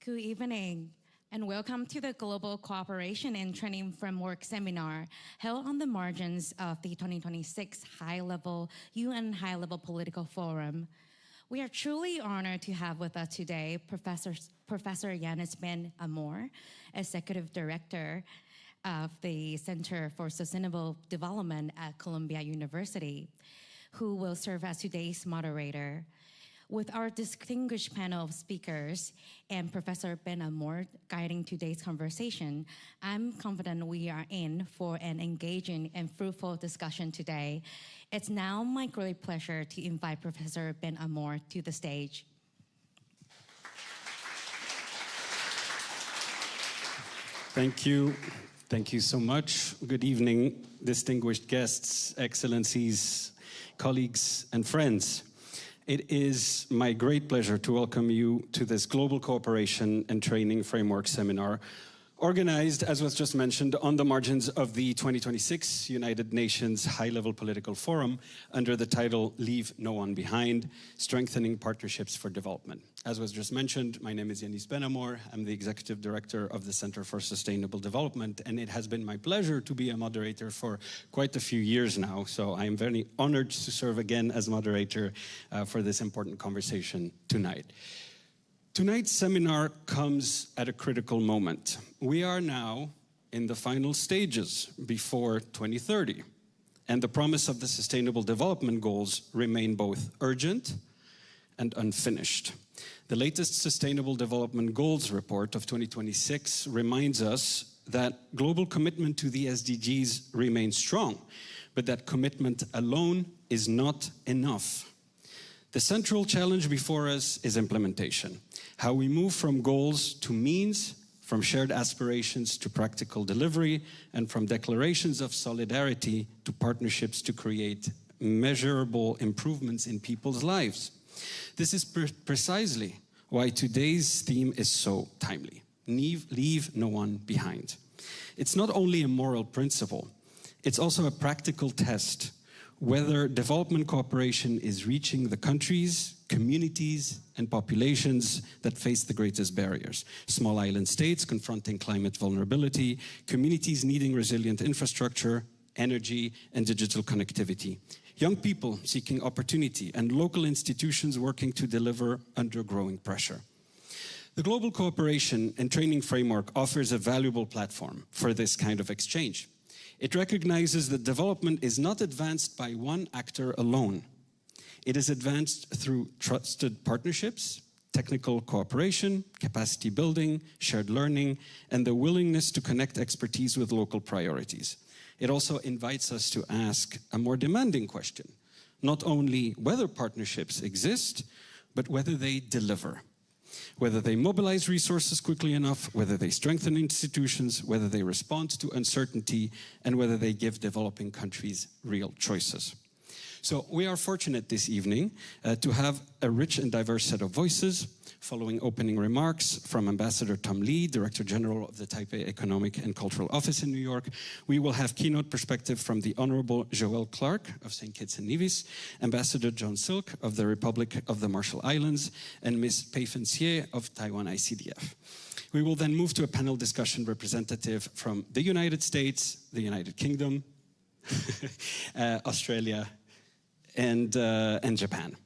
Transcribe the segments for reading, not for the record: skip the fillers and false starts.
Good evening, and welcome to the Global Cooperation and Training Framework Seminar held on the margins of the 2026 UN High-Level Political Forum. We are truly honored to have with us today Professor Yanis Ben Amor, Executive Director of the Center for Sustainable Development at Columbia University, who will serve as today's moderator. With our distinguished panel of speakers and Professor Ben Amor guiding today's conversation, I'm confident we are in for an engaging and fruitful discussion today. It's now my great pleasure to invite Professor Ben Amor to the stage. Thank you. Thank you so much. Good evening, distinguished guests, excellencies, colleagues, and friends. It is my great pleasure to welcome you to this Global Cooperation and Training Framework Seminar, organized, as was just mentioned, on the margins of the 2026 United Nations High-Level Political Forum under the title Leave No One Behind, Strengthening Partnerships for Development. As was just mentioned, my name is Yanis Ben Amor. I'm the Executive Director of the Center for Sustainable Development, and it has been my pleasure to be a moderator for quite a few years now. So I am very honored to serve again as moderator for this important conversation tonight. Tonight's seminar comes at a critical moment. We are now in the final stages before 2030, and the promise of the Sustainable Development Goals remain both urgent and unfinished. The latest Sustainable Development Goals report of 2026 reminds us that global commitment to the SDGs remains strong, but that commitment alone is not enough. The central challenge before us is implementation. How we move from goals to means, from shared aspirations to practical delivery, and from declarations of solidarity to partnerships to create measurable improvements in people's lives. This is precisely why today's theme is so timely. Leave no one behind. It's not only a moral principle, it's also a practical test whether development cooperation is reaching the countries, communities, and populations that face the greatest barriers. Small island states confronting climate vulnerability, communities needing resilient infrastructure, energy, and digital connectivity. Young people seeking opportunity, and local institutions working to deliver under growing pressure. The Global Cooperation and Training Framework offers a valuable platform for this kind of exchange. It recognizes that development is not advanced by one actor alone. It is advanced through trusted partnerships, technical cooperation, capacity building, shared learning, and the willingness to connect expertise with local priorities. It also invites us to ask a more demanding question, not only whether partnerships exist, but whether they deliver. Whether they mobilize resources quickly enough, whether they strengthen institutions, whether they respond to uncertainty, and whether they give developing countries real choices. So we are fortunate this evening to have a rich and diverse set of voices. Following opening remarks from Ambassador Tom Lee, Director General of the Taipei Economic and Cultural Office in New York, we will have keynote perspective from the Honorable Joël Clark of St. Kitts and Nevis, Ambassador John Silk of the Republic of the Marshall Islands, and Ms. Pei Fen-Xie of Taiwan ICDF. We will then move to a panel discussion representative from the United States, the United Kingdom, Australia, and Japan.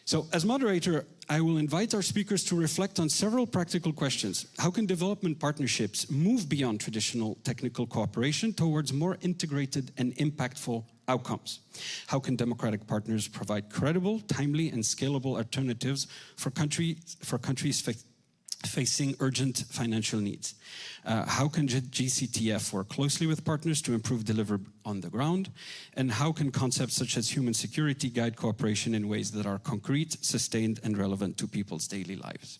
So, as moderator, I will invite our speakers to reflect on several practical questions. How can development partnerships move beyond traditional technical cooperation towards more integrated and impactful outcomes? How can democratic partners provide credible, timely, and scalable alternatives for countries facing urgent financial needs? How can GCTF work closely with partners to improve delivery on the ground? And how can concepts such as human security guide cooperation in ways that are concrete, sustained, and relevant to people's daily lives?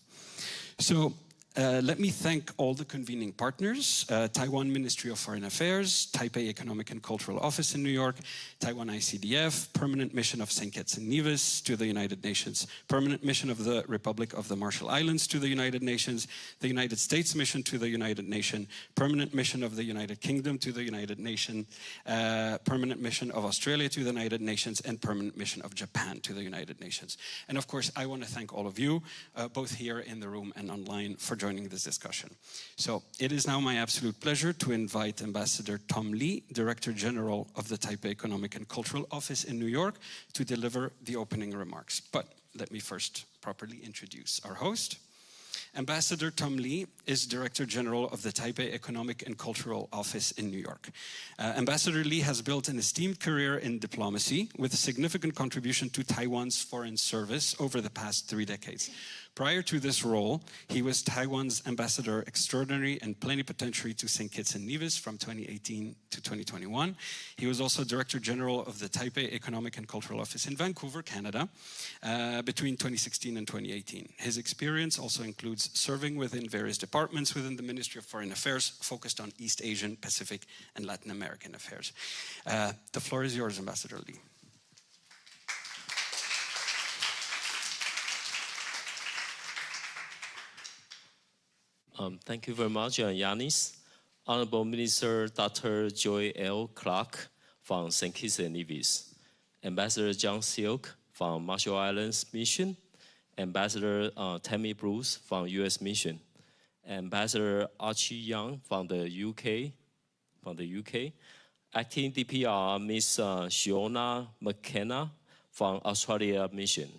So, let me thank all the convening partners, Taiwan Ministry of Foreign Affairs, Taipei Economic and Cultural Office in New York, Taiwan ICDF, Permanent Mission of St. Kitts and Nevis to the United Nations, Permanent Mission of the Republic of the Marshall Islands to the United Nations, the United States Mission to the United Nations, Permanent Mission of the United Kingdom to the United Nations, Permanent Mission of Australia to the United Nations, and Permanent Mission of Japan to the United Nations. And of course, I want to thank all of you, both here in the room and online, for joining this discussion. So it is now my absolute pleasure to invite Ambassador Tom Lee, Director General of the Taipei Economic and Cultural Office in New York, to deliver the opening remarks. But let me first properly introduce our host. Ambassador Tom Lee is Director General of the Taipei Economic and Cultural Office in New York. Ambassador Lee has built an esteemed career in diplomacy with a significant contribution to Taiwan's foreign service over the past 3 decades. Prior to this role, he was Taiwan's Ambassador Extraordinary and Plenipotentiary to St. Kitts and Nevis from 2018 to 2021. He was also Director General of the Taipei Economic and Cultural Office in Vancouver, Canada, between 2016 and 2018. His experience also includes serving within various departments within the Ministry of Foreign Affairs, focused on East Asian, Pacific, and Latin American affairs. The floor is yours, Ambassador Lee. Thank you very much, Yanis. Honorable Minister Dr. Joy L. Clark from St. Kitts and Nevis, Ambassador John Silk from Marshall Islands Mission, Ambassador Tammy Bruce from U.S. Mission, Ambassador Archie Young from the UK, Acting DPR Ms. Shiona McKenna from Australia Mission,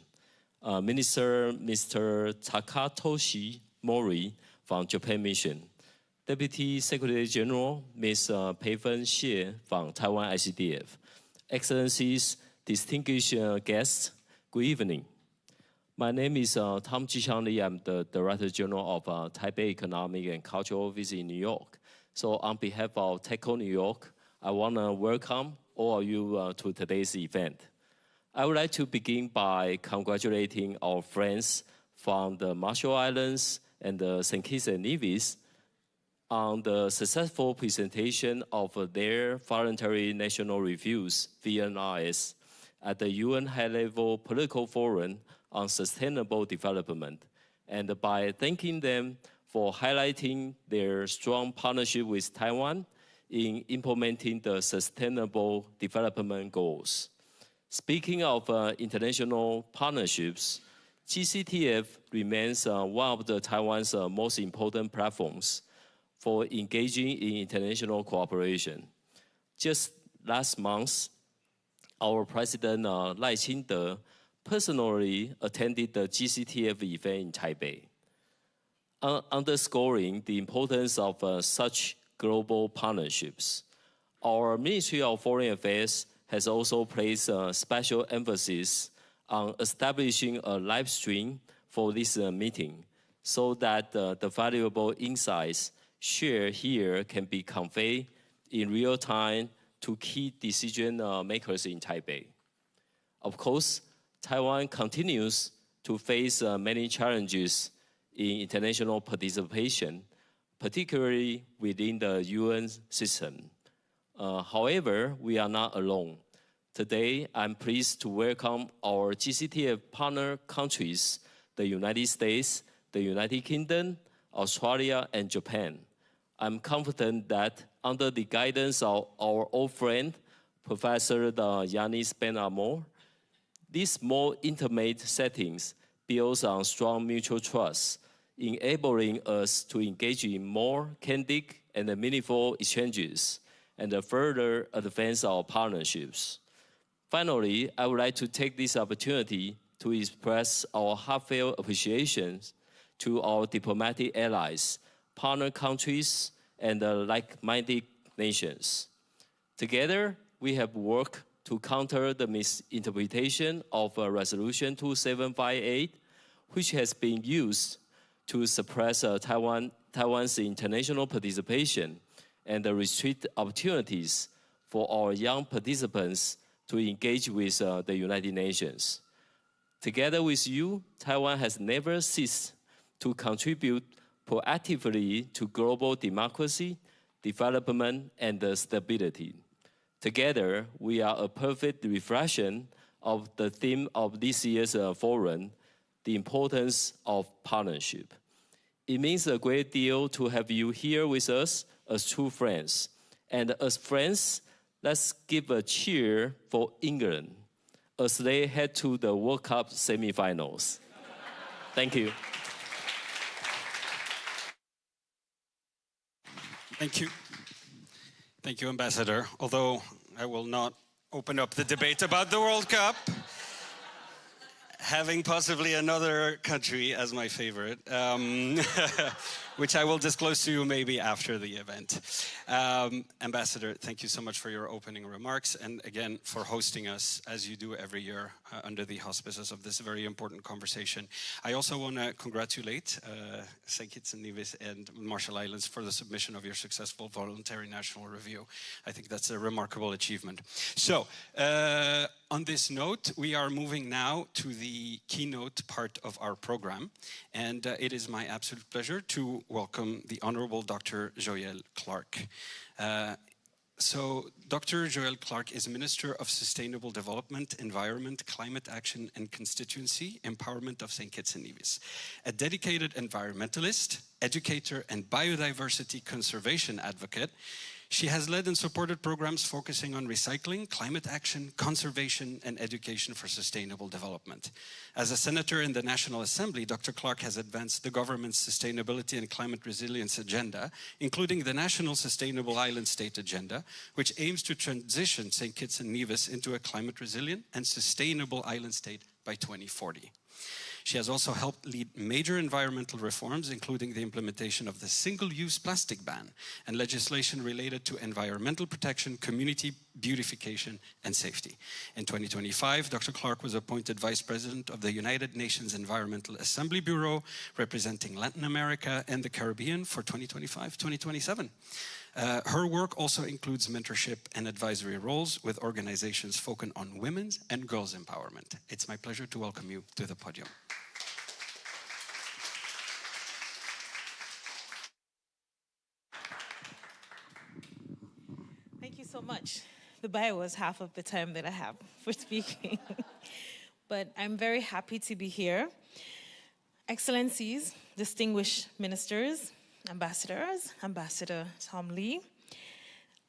Minister Mr. Takatoshi Mori from Japan Mission, Deputy Secretary General Ms. Peifen Xie from Taiwan ICDF, Excellencies, distinguished guests, good evening. My name is Tom Jichang Lee. I'm the Director General of Taipei Economic and Cultural Office in New York. So on behalf of TECO New York, I want to welcome all of you to today's event. I would like to begin by congratulating our friends from the Marshall Islands and the St. Kitts and Nevis on the successful presentation of their voluntary national reviews, VNRs, at the UN High-Level Political Forum on Sustainable Development, and by thanking them for highlighting their strong partnership with Taiwan in implementing the Sustainable Development Goals. Speaking of international partnerships, GCTF remains one of Taiwan's most important platforms for engaging in international cooperation. Just last month, our President Lai Ching-te personally attended the GCTF event in Taipei, underscoring the importance of such global partnerships. Our Ministry of Foreign Affairs has also placed special emphasis on establishing a live stream for this meeting so that the valuable insights shared here can be conveyed in real time to key decision makers in Taipei. Of course, Taiwan continues to face many challenges in international participation, particularly within the UN system. However, we are not alone. Today, I'm pleased to welcome our GCTF partner countries, the United States, the United Kingdom, Australia, and Japan. I'm confident that under the guidance of our old friend, Professor Yanis Ben-Amor, these more intimate settings builds on strong mutual trust, enabling us to engage in more candid and meaningful exchanges and further advance our partnerships. Finally, I would like to take this opportunity to express our heartfelt appreciation to our diplomatic allies, partner countries, and like-minded nations. Together, we have worked to counter the misinterpretation of Resolution 2758, which has been used to suppress Taiwan's international participation and restrict opportunities for our young participants to engage with the United Nations. Together with you, Taiwan has never ceased to contribute proactively to global democracy, development, and stability. Together, we are a perfect reflection of the theme of this year's forum, the importance of partnership. It means a great deal to have you here with us as true friends. And as friends, let's give a cheer for England as they head to the World Cup semifinals. Thank you. Thank you. Thank you, Ambassador. Although I will not open up the debate about the World Cup, having possibly another country as my favorite, which I will disclose to you maybe after the event. Ambassador, thank you so much for your opening remarks, and again for hosting us as you do every year under the auspices of this very important conversation. I also want to congratulate St. Kitts and Nevis and Marshall Islands for the submission of your successful voluntary national review. I think that's a remarkable achievement. So, on this note, we are moving now to the keynote part of our program, and it is my absolute pleasure to welcome the Honorable Dr. Joëlle Clark. So, Dr. Joëlle Clark is Minister of Sustainable Development, Environment, Climate Action and Constituency, Empowerment of St. Kitts and Nevis. A dedicated environmentalist, educator and biodiversity conservation advocate, she has led and supported programs focusing on recycling, climate action, conservation, and education for sustainable development. As a senator in the National Assembly, Dr. Clark has advanced the government's sustainability and climate resilience agenda, including the National Sustainable Island State Agenda, which aims to transition St. Kitts and Nevis into a climate resilient and sustainable island state by 2040. She has also helped lead major environmental reforms, including the implementation of the single-use plastic ban and legislation related to environmental protection, community beautification, and safety. In 2025, Dr. Clark was appointed Vice President of the United Nations Environmental Assembly Bureau, representing Latin America and the Caribbean for 2025-2027. Her work also includes mentorship and advisory roles with organizations focused on women's and girls' empowerment. It's my pleasure to welcome you to the podium. Thank you so much. The bio was half of the time that I have for speaking. But I'm very happy to be here. Excellencies, distinguished ministers, ambassadors, Ambassador Tom Lee,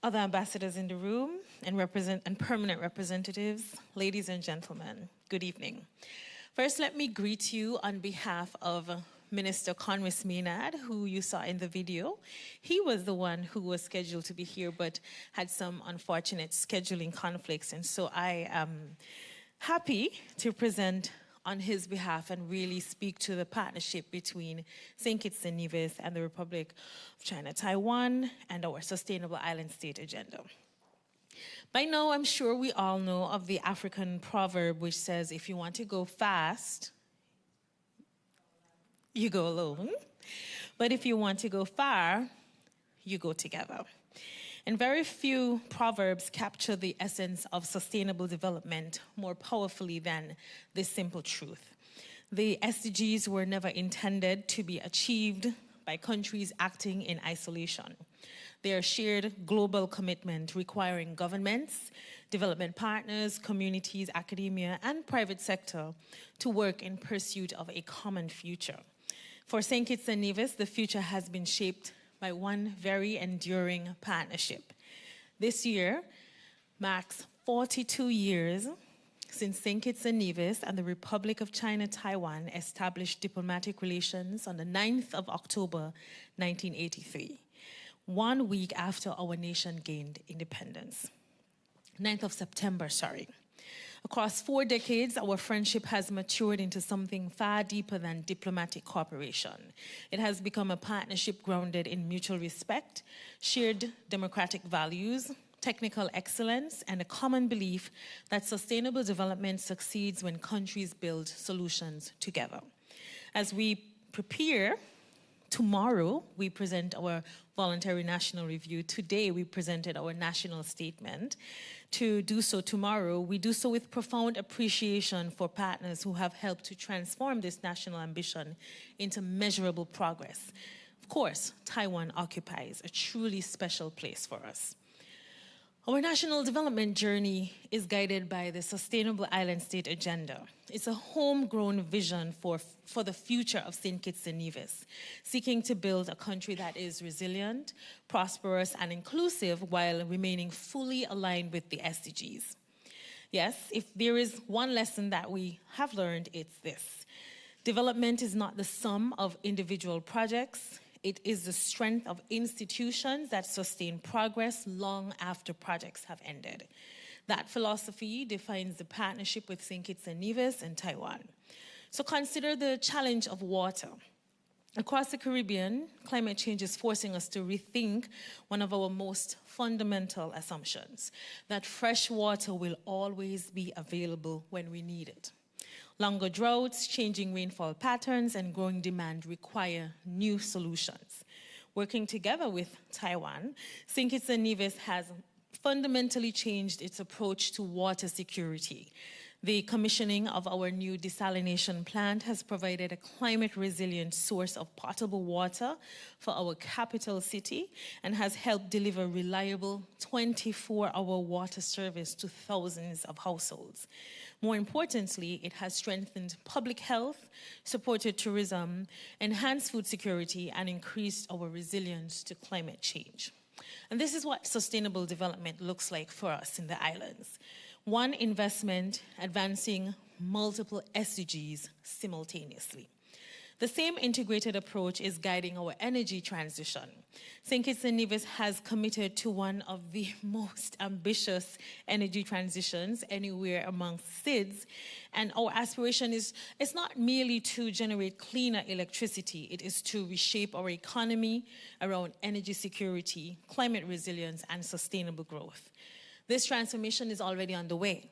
other ambassadors in the room, and permanent representatives, ladies and gentlemen, good evening. First, let me greet you on behalf of Minister Conwys Maynard, who you saw in the video. He was the one who was scheduled to be here, but had some unfortunate scheduling conflicts, and so I am happy to present on his behalf and really speak to the partnership between St. Kitts and Nevis and the Republic of China, Taiwan, and our Sustainable Island State Agenda. By now, I'm sure we all know of the African proverb which says, if you want to go fast, you go alone. But if you want to go far, you go together. And very few proverbs capture the essence of sustainable development more powerfully than this simple truth. The SDGs were never intended to be achieved by countries acting in isolation. They are a shared global commitment requiring governments, development partners, communities, academia, and private sector to work in pursuit of a common future. For St. Kitts and Nevis, the future has been shaped by one very enduring partnership. This year marks 42 years since St. Kitts and Nevis and the Republic of China, Taiwan established diplomatic relations on the 9th of October, 1983, 1 week after our nation gained independence. 9th of September, sorry. Across 4 decades, our friendship has matured into something far deeper than diplomatic cooperation. It has become a partnership grounded in mutual respect, shared democratic values, technical excellence, and a common belief that sustainable development succeeds when countries build solutions together. As we prepare, tomorrow we present our voluntary national review. Today we presented our national statement. To do so tomorrow, we do so with profound appreciation for partners who have helped to transform this national ambition into measurable progress. Of course, Taiwan occupies a truly special place for us. Our national development journey is guided by the Sustainable Island State Agenda. It's a homegrown vision for the future of St. Kitts and Nevis, seeking to build a country that is resilient, prosperous, and inclusive while remaining fully aligned with the SDGs. Yes, if there is one lesson that we have learned, it's this. Development is not the sum of individual projects. It is the strength of institutions that sustain progress long after projects have ended. That philosophy defines the partnership with St. Kitts and Nevis and Taiwan. So consider the challenge of water. Across the Caribbean, climate change is forcing us to rethink one of our most fundamental assumptions, that fresh water will always be available when we need it. Longer droughts, changing rainfall patterns, and growing demand require new solutions. Working together with Taiwan, St. Kitts and Nevis has fundamentally changed its approach to water security. The commissioning of our new desalination plant has provided a climate-resilient source of potable water for our capital city and has helped deliver reliable 24-hour water service to thousands of households. More importantly, it has strengthened public health, supported tourism, enhanced food security, and increased our resilience to climate change. And this is what sustainable development looks like for us in the islands. One investment advancing multiple SDGs simultaneously. The same integrated approach is guiding our energy transition. St. Kitts and Nevis has committed to one of the most ambitious energy transitions anywhere amongst SIDS, and our aspiration is it's not merely to generate cleaner electricity, it is to reshape our economy around energy security, climate resilience, and sustainable growth. This transformation is already underway.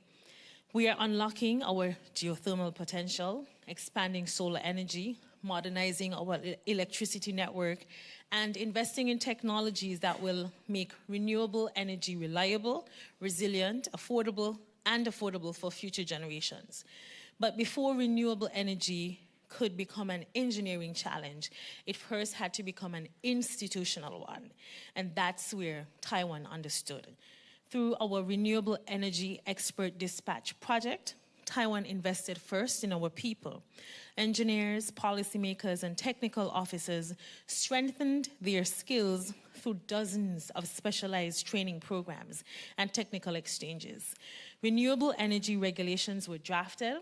We are unlocking our geothermal potential, expanding solar energy, modernizing our electricity network, and investing in technologies that will make renewable energy reliable, resilient, affordable for future generations. But before renewable energy could become an engineering challenge, it first had to become an institutional one. And that's where Taiwan understood. Through our Renewable Energy Expert Dispatch project, Taiwan invested first in our people. Engineers, policymakers, and technical officers strengthened their skills through dozens of specialized training programs and technical exchanges. Renewable energy regulations were drafted,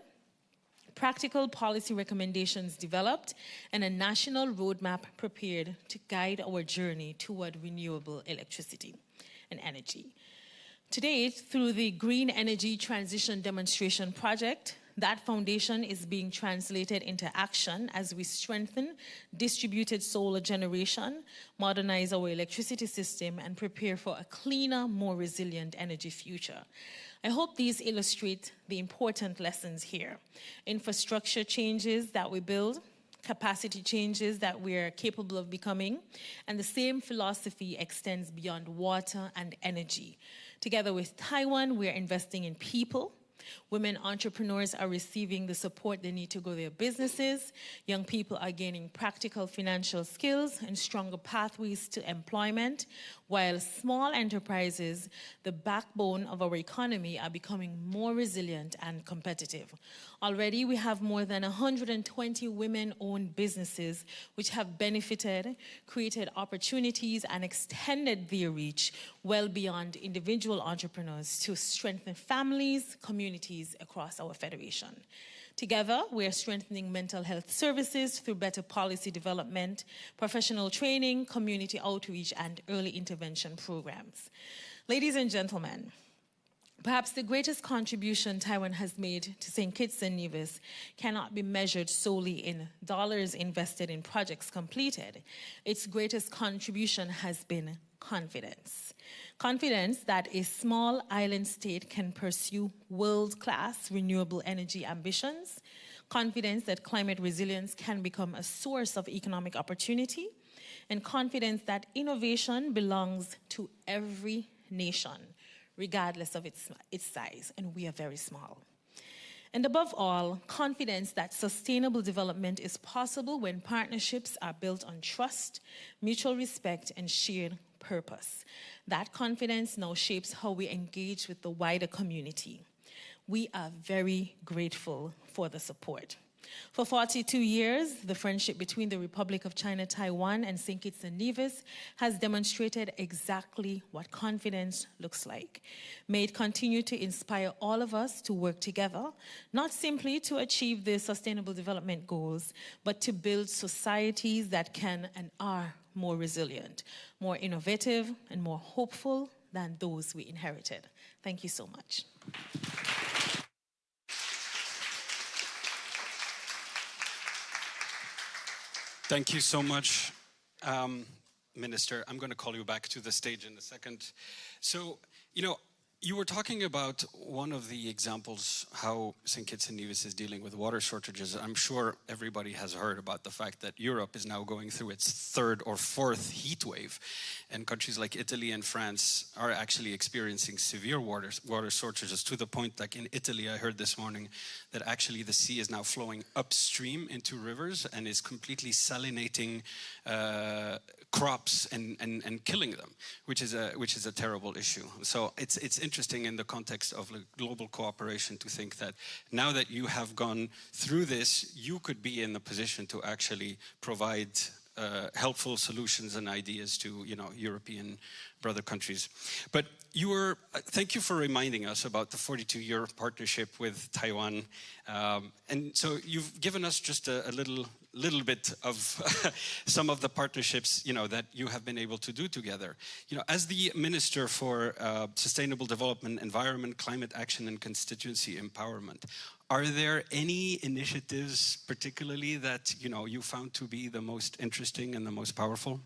practical policy recommendations developed, and a national roadmap prepared to guide our journey toward renewable electricity and energy. Today, through the Green Energy Transition Demonstration Project, that foundation is being translated into action as we strengthen distributed solar generation, modernize our electricity system, and prepare for a cleaner, more resilient energy future. I hope these illustrate the important lessons here. Infrastructure changes that we build, capacity changes that we're capable of becoming, and the same philosophy extends beyond water and energy. Together with Taiwan, we're investing in people. Women entrepreneurs are receiving the support they need to grow their businesses. Young people are gaining practical financial skills and stronger pathways to employment, while small enterprises, the backbone of our economy, are becoming more resilient and competitive. Already, we have more than 120 women-owned businesses which have benefited, created opportunities, and extended their reach well beyond individual entrepreneurs to strengthen families, communities across our federation. Together, we are strengthening mental health services through better policy development, professional training, community outreach, and early intervention programs. Ladies and gentlemen, perhaps the greatest contribution Taiwan has made to St. Kitts and Nevis cannot be measured solely in dollars invested in projects completed. Its greatest contribution has been confidence. Confidence that a small island state can pursue world-class renewable energy ambitions. Confidence that climate resilience can become a source of economic opportunity. And confidence that innovation belongs to every nation, regardless of its size, and we are very small. And above all, confidence that sustainable development is possible when partnerships are built on trust, mutual respect, and shared purpose. That confidence now shapes how we engage with the wider community. We are very grateful for the support. For 42 years, the friendship between the Republic of China, Taiwan, and St. Kitts and Nevis has demonstrated exactly what confidence looks like. May it continue to inspire all of us to work together, not simply to achieve the Sustainable Development Goals, but to build societies that can and are more resilient, more innovative, and more hopeful than those we inherited. Thank you so much. Thank you so much, Minister. I'm going to call you back to the stage in a second. So, you were talking about one of the examples how St. Kitts and Nevis is dealing with water shortages. I'm sure everybody has heard about the fact that Europe is now going through its third or fourth heat wave, and countries like Italy and France are actually experiencing severe water shortages, to the point, like in Italy, I heard this morning that actually the sea is now flowing upstream into rivers and is completely salinating crops and killing them, which is a terrible issue. So it's interesting in the context of global cooperation to think that now that you have gone through this, you could be in the position to actually provide helpful solutions and ideas to European brother countries. But thank you for reminding us about the 42-year partnership with Taiwan. And so you've given us just a little bit of some of the partnerships that you have been able to do together. As the Minister for Sustainable Development, Environment, Climate Action and Constituency Empowerment, are there any initiatives particularly that you found to be the most interesting and the most powerful?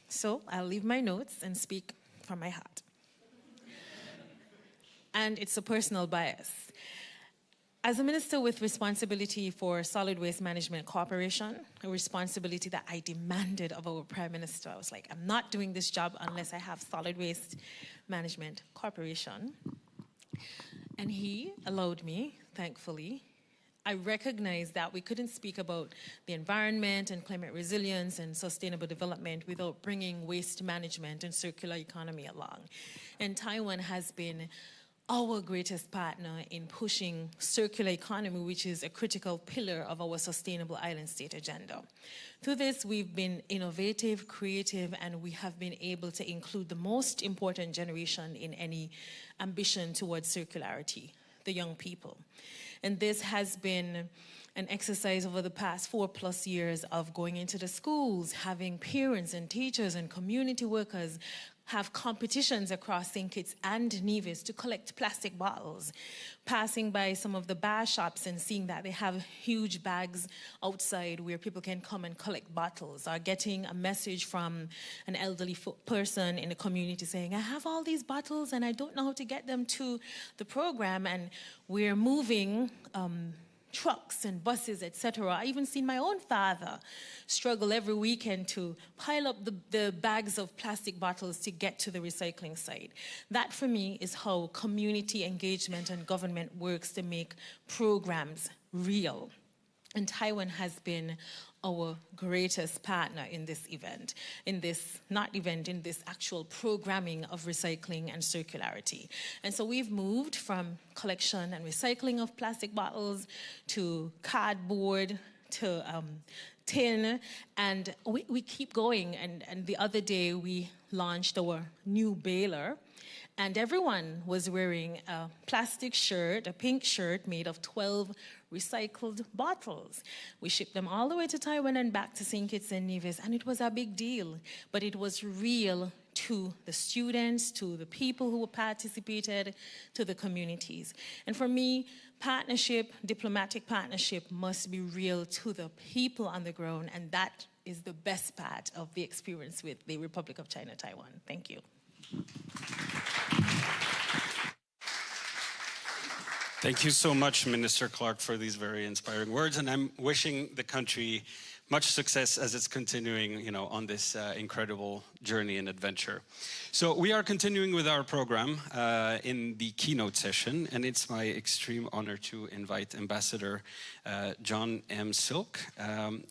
So I'll leave my notes and speak from my heart. And it's a personal bias. As a minister with responsibility for solid waste management cooperation, a responsibility that I demanded of our prime minister, I was like, I'm not doing this job unless I have solid waste management cooperation. And he allowed me, thankfully. I recognized that we couldn't speak about the environment and climate resilience and sustainable development without bringing waste management and circular economy along. And Taiwan has been our greatest partner in pushing circular economy, which is a critical pillar of our sustainable island state agenda. Through this, we've been innovative, creative, and we have been able to include the most important generation in any ambition towards circularity, the young people. And this has been an exercise over the past 4+ years of going into the schools, having parents and teachers and community workers have competitions across St. Kitts and Nevis to collect plastic bottles, passing by some of the bar shops and seeing that they have huge bags outside where people can come and collect bottles, or getting a message from an elderly person in the community saying, I have all these bottles and I don't know how to get them to the program, and we're moving trucks and buses, etc. I even seen my own father struggle every weekend to pile up the bags of plastic bottles to get to the recycling site. That, for me, is how community engagement and government works to make programs real. And Taiwan has been our greatest partner in this event, in this actual programming of recycling and circularity. And so we've moved from collection and recycling of plastic bottles to cardboard to tin, and we keep going. And the other day we launched our new baler, and everyone was wearing a plastic shirt, a pink shirt made of 12 recycled bottles. We shipped them all the way to Taiwan and back to St. Kitts and Nevis, and it was a big deal, but it was real to the students, to the people who participated, to the communities. And for me, partnership, diplomatic partnership, must be real to the people on the ground, and that is the best part of the experience with the Republic of China, Taiwan. Thank you. Thank you so much, Minister Clark, for these very inspiring words, and I'm wishing the country much success as it's continuing, on this incredible journey and adventure. So we are continuing with our program in the keynote session, and it's my extreme honor to invite Ambassador John M. Silk.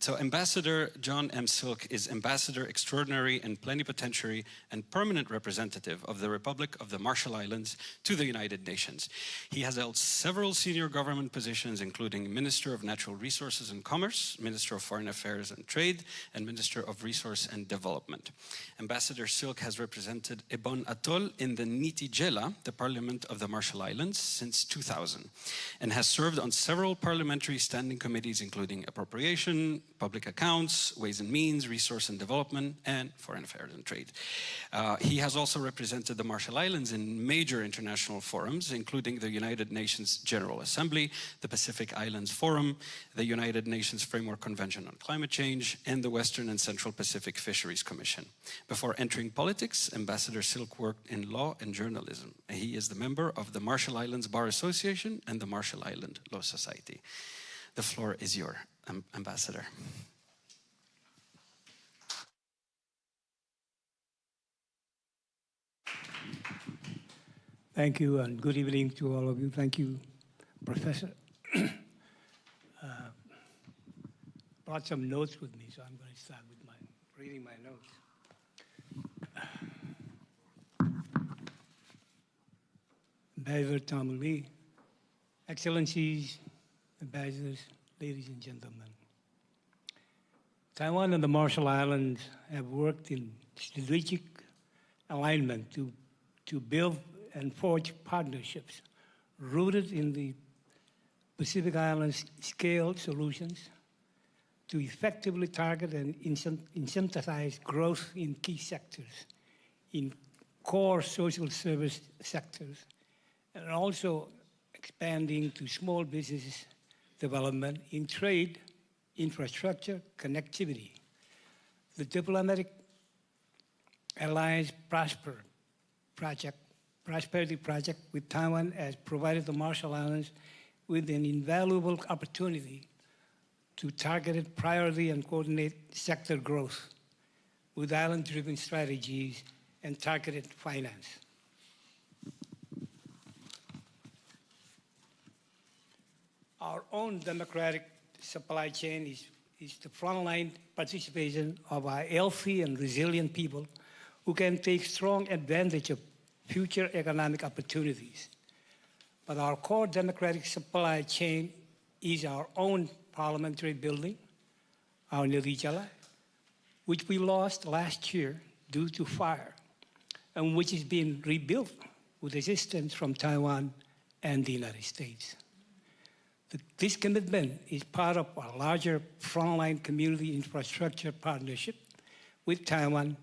So Ambassador John M. Silk is Ambassador Extraordinary and Plenipotentiary and Permanent Representative of the Republic of the Marshall Islands to the United Nations. He has held several senior government positions, including Minister of Natural Resources and Commerce, Minister of Foreign Affairs and Trade, and Minister of Resource and Development. Ambassador Silk has represented Ebon Atoll in the Nitijela, the Parliament of the Marshall Islands, since 2000, and has served on several parliamentary standing committees, including Appropriation, Public Accounts, Ways and Means, Resource and Development, and Foreign Affairs and Trade. He has also represented the Marshall Islands in major international forums, including the United Nations General Assembly, the Pacific Islands Forum, the United Nations Framework Convention on Climate Change, and the Western and Central Pacific Fisheries Commission. Before entering politics, Ambassador Silk worked in law and journalism. He is the member of the Marshall Islands Bar Association and the Marshall Island Law Society. The floor is yours, Ambassador. Thank you, and good evening to all of you. Thank you, Professor. Brought some notes with me, so I'm going to start with reading my notes. Ambassador Tom Lee, Excellencies, Ambassadors, ladies and gentlemen. Taiwan and the Marshall Islands have worked in strategic alignment to build and forge partnerships rooted in the Pacific Islands scaled solutions to effectively target and incentivize growth in key sectors, in core social service sectors, and also expanding to small business development in trade, infrastructure, connectivity. The Diplomatic Alliance Prosperity Project with Taiwan has provided the Marshall Islands with an invaluable opportunity to targeted priority and coordinate sector growth with island-driven strategies and targeted finance. Our own democratic supply chain is the frontline participation of our healthy and resilient people who can take strong advantage of future economic opportunities. But our core democratic supply chain is our own parliamentary building, our Nitijela, which we lost last year due to fire, and which is being rebuilt with assistance from Taiwan and the United States. This commitment is part of a larger frontline community infrastructure partnership with Taiwan,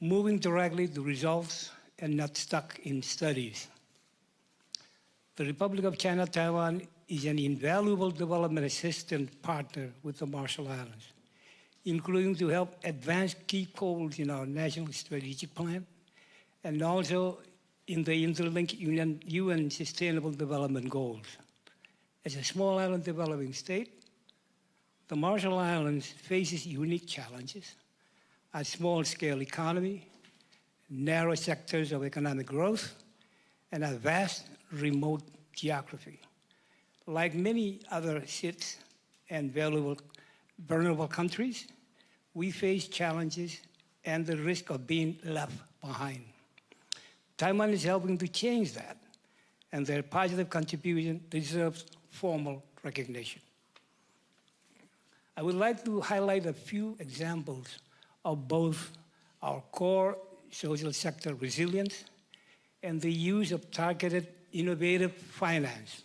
moving directly to results and not stuck in studies. The Republic of China Taiwan is an invaluable development assistance partner with the Marshall Islands, including to help advance key goals in our national strategic plan and also in the interlinked UN Sustainable Development Goals. As a small island developing state, the Marshall Islands faces unique challenges: a small-scale economy, narrow sectors of economic growth, and a vast remote geography. Like many other SIDS and vulnerable countries, we face challenges and the risk of being left behind. Taiwan is helping to change that, and their positive contribution deserves formal recognition. I would like to highlight a few examples of both our core social sector resilience and the use of targeted innovative finance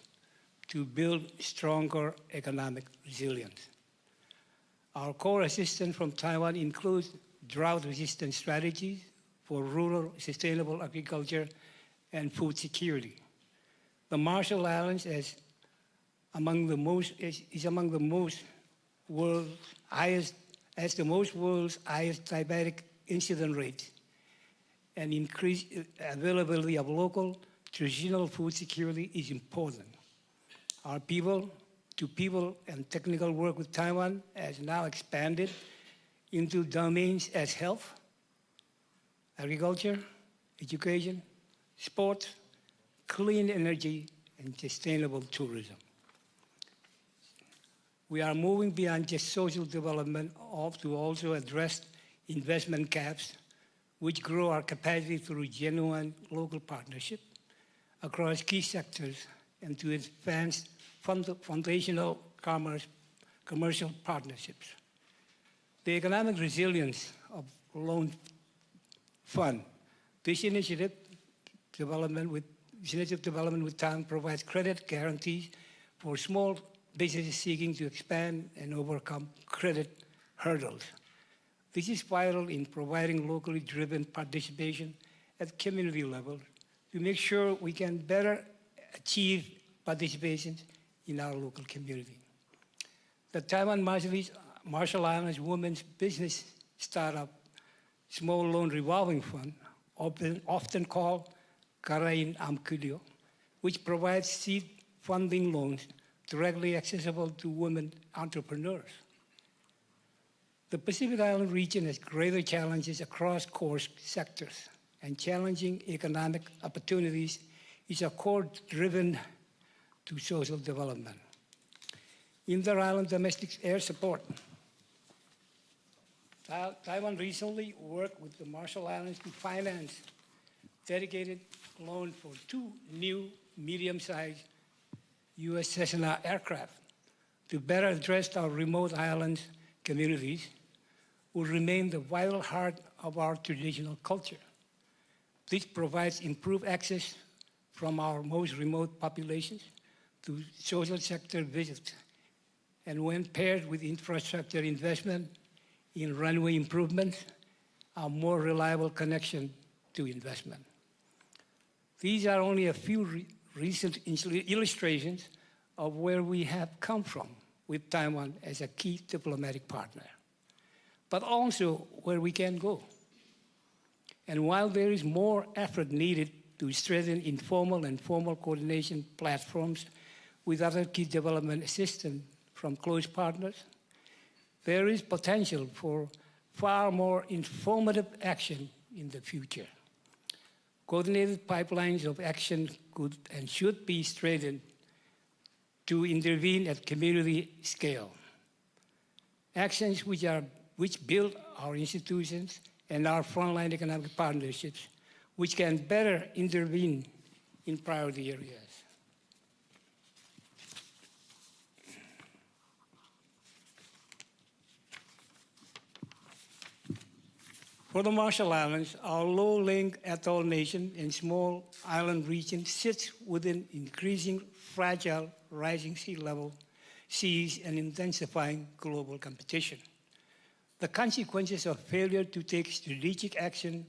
to build stronger economic resilience. Our core assistance from Taiwan includes drought-resistant strategies for rural sustainable agriculture and food security. The Marshall Islands is among the most world's highest diabetic incidence rate, and increased availability of local traditional food security is important. Our people-to-people and technical work with Taiwan has now expanded into domains as health, agriculture, education, sports, clean energy, and sustainable tourism. We are moving beyond just social development to also address investment gaps, which grow our capacity through genuine local partnership across key sectors and to advance foundational commercial partnerships. The economic resilience of loan fund. This initiative development with time provides credit guarantees for small businesses seeking to expand and overcome credit hurdles. This is vital in providing locally driven participation at community level to make sure we can better achieve participation in our local community. The Taiwan Marshall Islands Women's Business Startup Small Loan Revolving Fund, often called Karain Amkulio, which provides seed funding loans directly accessible to women entrepreneurs. The Pacific Island region has greater challenges across core sectors, and challenging economic opportunities is a core driven to social development. Inter-island domestic air support. Taiwan recently worked with the Marshall Islands to finance dedicated loan for 2 new medium-sized U.S. Cessna aircraft to better address our remote islands communities who remain the vital heart of our traditional culture. This provides improved access from our most remote populations to social sector visits, and when paired with infrastructure investment in runway improvements, a more reliable connection to investment. These are only a few recent illustrations of where we have come from with Taiwan as a key diplomatic partner, but also where we can go. And while there is more effort needed to strengthen informal and formal coordination platforms with other key development assistance from close partners, there is potential for far more informative action in the future. Coordinated pipelines of action could and should be strengthened to intervene at community scale. Actions which build our institutions and our frontline economic partnerships, which can better intervene in priority areas. For the Marshall Islands, our low-lying atoll nation and small island region sits within increasing fragile rising sea level seas and intensifying global competition. The consequences of failure to take strategic action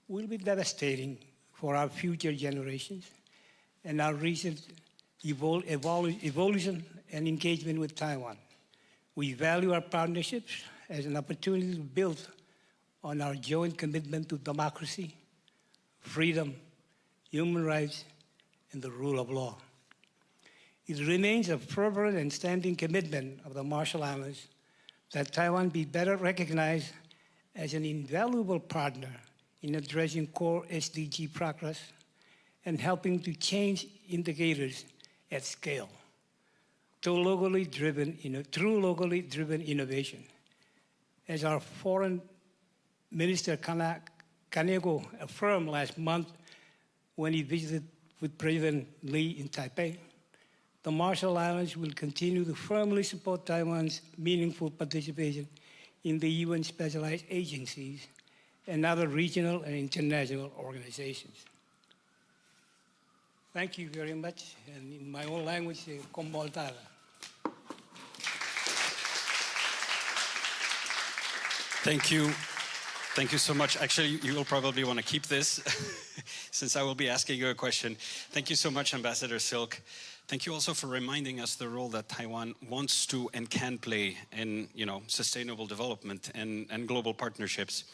will be devastating for our future generations, and our recent evolution and engagement with Taiwan. We value our partnerships as an opportunity to build on our joint commitment to democracy, freedom, human rights, and the rule of law. It remains a fervent and standing commitment of the Marshall Islands that Taiwan be better recognized as an invaluable partner in addressing core SDG progress and helping to change indicators at scale through locally driven innovation. As our Foreign Minister Kaneko affirmed last month when he visited with President Lee in Taipei, the Marshall Islands will continue to firmly support Taiwan's meaningful participation in the UN specialized agencies and other regional and international organizations. Thank you very much, and in my own language, Komboltala. Thank you. Thank you so much. Actually, you will probably want to keep this since I will be asking you a question. Thank you so much, Ambassador Silk. Thank you also for reminding us the role that Taiwan wants to and can play in, sustainable development and global partnerships.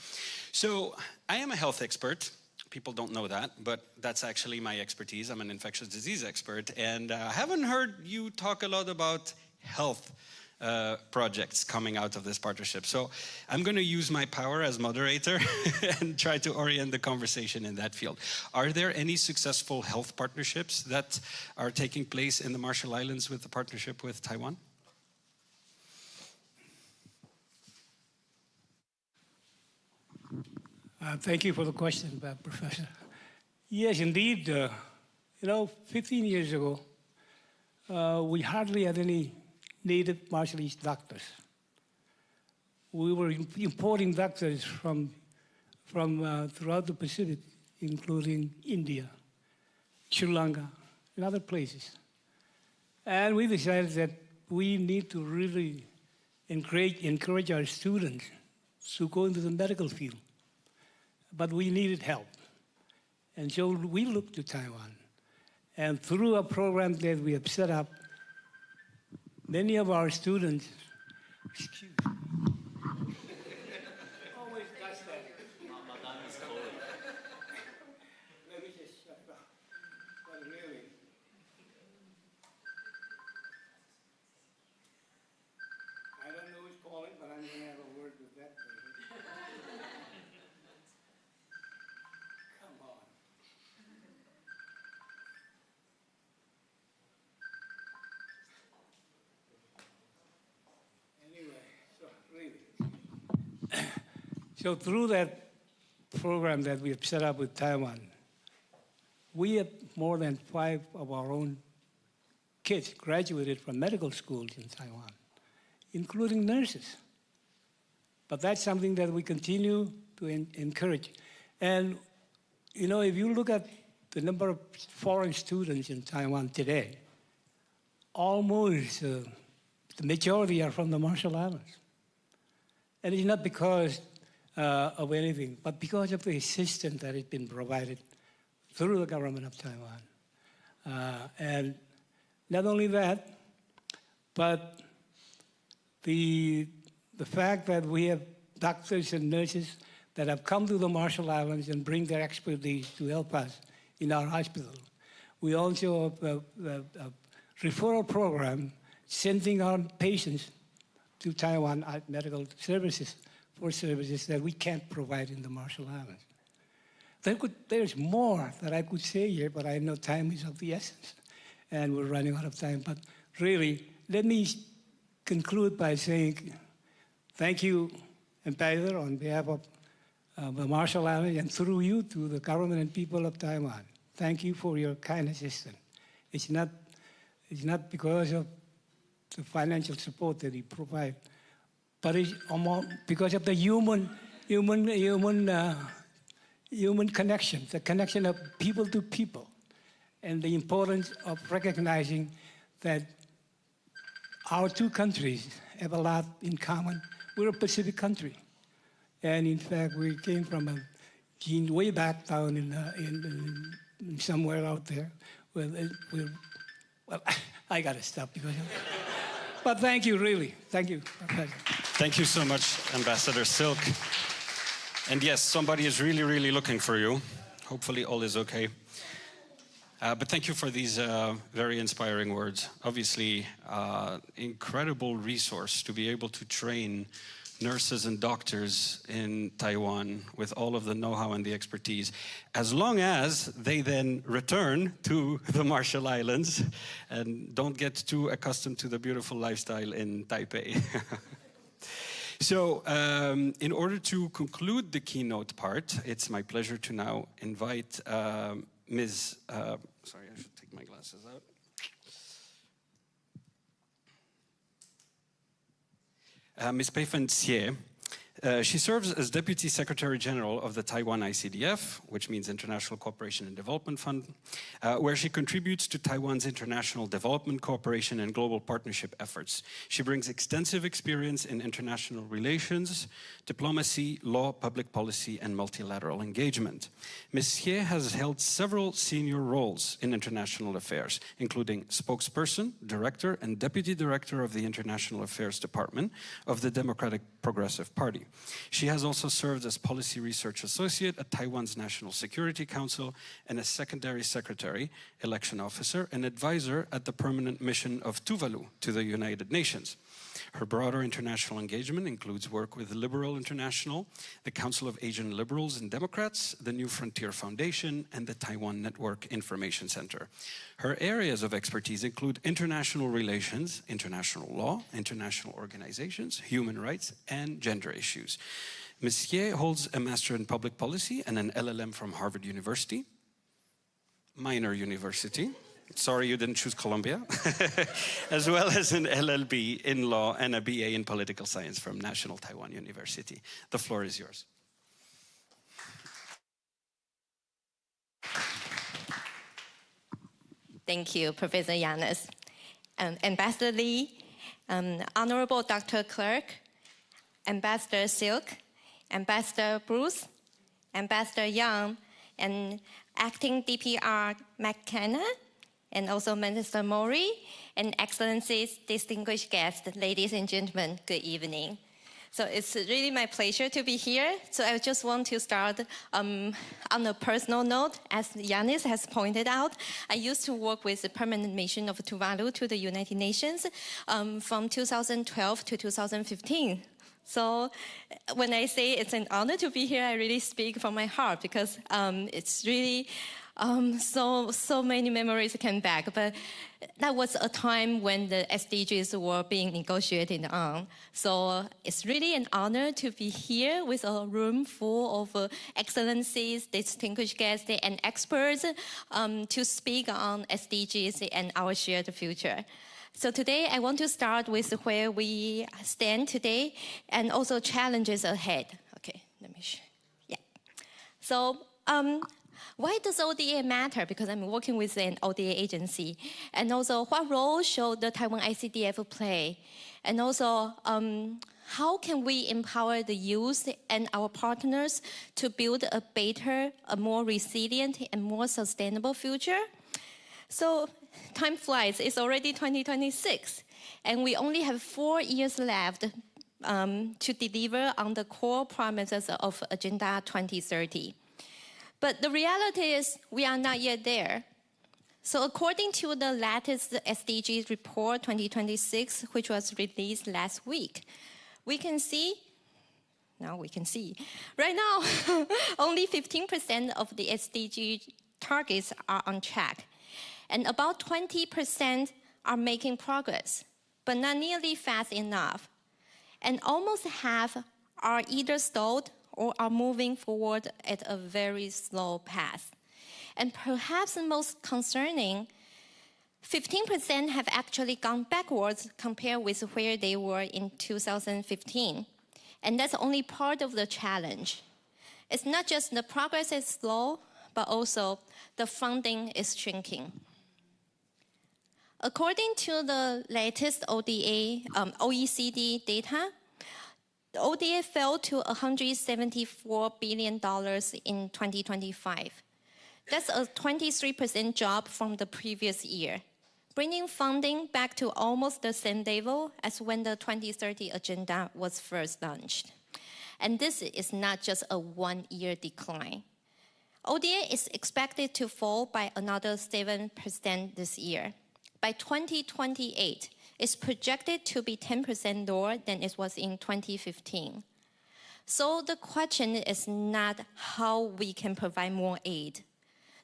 So I am a health expert. People don't know that, but that's actually my expertise. I'm an infectious disease expert, and I haven't heard you talk a lot about health projects coming out of this partnership. So I'm going to use my power as moderator and try to orient the conversation in that field. Are there any successful health partnerships that are taking place in the Marshall Islands with the partnership with Taiwan? Thank you for the question, Professor. Yes, indeed. 15 years ago, we hardly had any native Marshallese doctors. We were importing doctors from throughout the Pacific, including India, Sri Lanka, and other places. And we decided that we need to really encourage our students to go into the medical field. But we needed help. And so we looked to Taiwan. And through a program that we have set up, many of our students, excuse me, always does that. Let me just shut up. But really, I don't know who's calling, but I'm going to have a word with that person. Come on. So through that program that we have set up with Taiwan, we have more than 5 of our own kids graduated from medical schools in Taiwan, including nurses. But that's something that we continue to encourage. And, if you look at the number of foreign students in Taiwan today, almost the majority are from the Marshall Islands. And it's not because of anything, but because of the assistance that has been provided through the government of Taiwan. And not only that, but the fact that we have doctors and nurses that have come to the Marshall Islands and bring their expertise to help us in our hospital. We also have a referral program sending our patients to Taiwan medical services for services that we can't provide in the Marshall Islands. There's more that I could say here, but I know time is of the essence, and we're running out of time. But really, let me conclude by saying thank you, Ambassador, on behalf of the Marshall Islands, and through you to the government and people of Taiwan. Thank you for your kind assistance. It's not because of the financial support that you provide, but it's because of the human connection, the connection of people to people, and the importance of recognizing that our two countries have a lot in common. We're a Pacific country, and in fact, we came from a gene way back down in somewhere out there. Well, I got to stop because. But thank you, really. Thank you, Professor. Thank you so much, Ambassador Silk. And yes, somebody is really, really looking for you. Hopefully all is okay. But thank you for these very inspiring words. Obviously, incredible resource to be able to train nurses and doctors in Taiwan with all of the know-how and the expertise, as long as they then return to the Marshall Islands and don't get too accustomed to the beautiful lifestyle in Taipei. So in order to conclude the keynote part, it's my pleasure to now invite Ms. Sorry, I should take my glasses out. Ms. Pei-Fen Xie. She serves as Deputy Secretary General of the Taiwan ICDF, which means International Cooperation and Development Fund, where she contributes to Taiwan's international development cooperation and global partnership efforts. She brings extensive experience in international relations, diplomacy, law, public policy, and multilateral engagement. Ms. Xie has held several senior roles in international affairs, including spokesperson, director, and deputy director of the International Affairs Department of the Democratic Progressive Party. She has also served as Policy Research Associate at Taiwan's National Security Council and as Secondary Secretary, Election Officer, and Advisor at the Permanent Mission of Tuvalu to the United Nations. Her broader international engagement includes work with Liberal International, the Council of Asian Liberals and Democrats, the New Frontier Foundation, and the Taiwan Network Information Center. Her areas of expertise include international relations, international law, international organizations, human rights, and gender issues. Ms. Ye holds a Master in Public Policy and an LLM from Harvard University, minor university. Sorry you didn't choose Columbia, as well as an LLB in law and a BA in political science from National Taiwan University. The floor is yours. Thank you, Professor Yanis. Ambassador Lee, Honorable Dr. Clerk, Ambassador Silk, Ambassador Bruce, Ambassador Young, and Acting DPR McKenna, and also Minister Mori, and Excellencies, distinguished guests, ladies and gentlemen, good evening. So it's really my pleasure to be here. So I just want to start on a personal note. As Yanis has pointed out, I used to work with the Permanent Mission of Tuvalu to the United Nations from 2012 to 2015. So when I say it's an honor to be here, I really speak from my heart because it's really so many memories came back. But that was a time when the SDGs were being negotiated on. So it's really an honor to be here with a room full of excellencies, distinguished guests, and experts to speak on SDGs and our shared future. So today I want to start with where we stand today and also challenges ahead. Okay, let me show. Yeah. So why does ODA matter? Because I'm working with an ODA agency. And also, what role should the Taiwan ICDF play? And also, how can we empower the youth and our partners to build a better, a more resilient, and more sustainable future? So time flies. It's already 2026. And we only have 4 years left to deliver on the core promises of Agenda 2030. But the reality is we are not yet there. So according to the latest SDGs report 2026, which was released last week, we can see, right now, only 15% of the SDG targets are on track. And about 20% are making progress, but not nearly fast enough. And almost half are either stalled or are moving forward at a very slow pace. And perhaps the most concerning, 15% have actually gone backwards compared with where they were in 2015. And that's only part of the challenge. It's not just the progress is slow, but also the funding is shrinking. According to the latest OECD data, the ODA fell to $174 billion in 2025. That's a 23% drop from the previous year, bringing funding back to almost the same level as when the 2030 agenda was first launched. And this is not just a one-year decline. ODA is expected to fall by another 7% this year. By 2028, it's projected to be 10% lower than it was in 2015. So the question is not how we can provide more aid.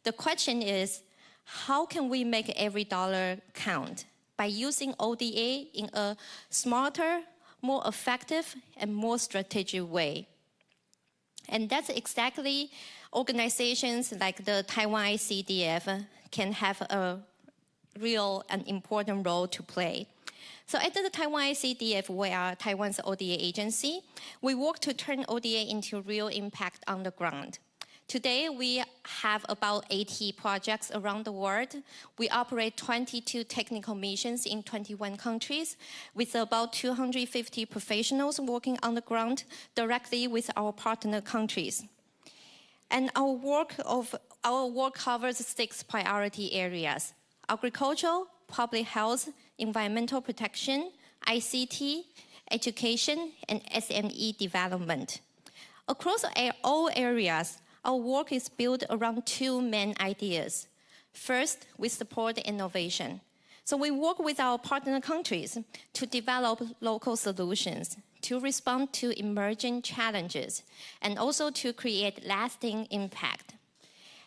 The question is, how can we make every dollar count by using ODA in a smarter, more effective, and more strategic way? And that's exactly organizations like the Taiwan ICDF can have a real and important role to play. So at the Taiwan ICDF, we are Taiwan's ODA agency. We work to turn ODA into real impact on the ground. Today, we have about 80 projects around the world. We operate 22 technical missions in 21 countries with about 250 professionals working on the ground directly with our partner countries. And our work covers 6 priority areas: agriculture, public health, environmental protection, ICT, education, and SME development. Across all areas, our work is built around two main ideas. First, we support innovation. So we work with our partner countries to develop local solutions, to respond to emerging challenges, and also to create lasting impact.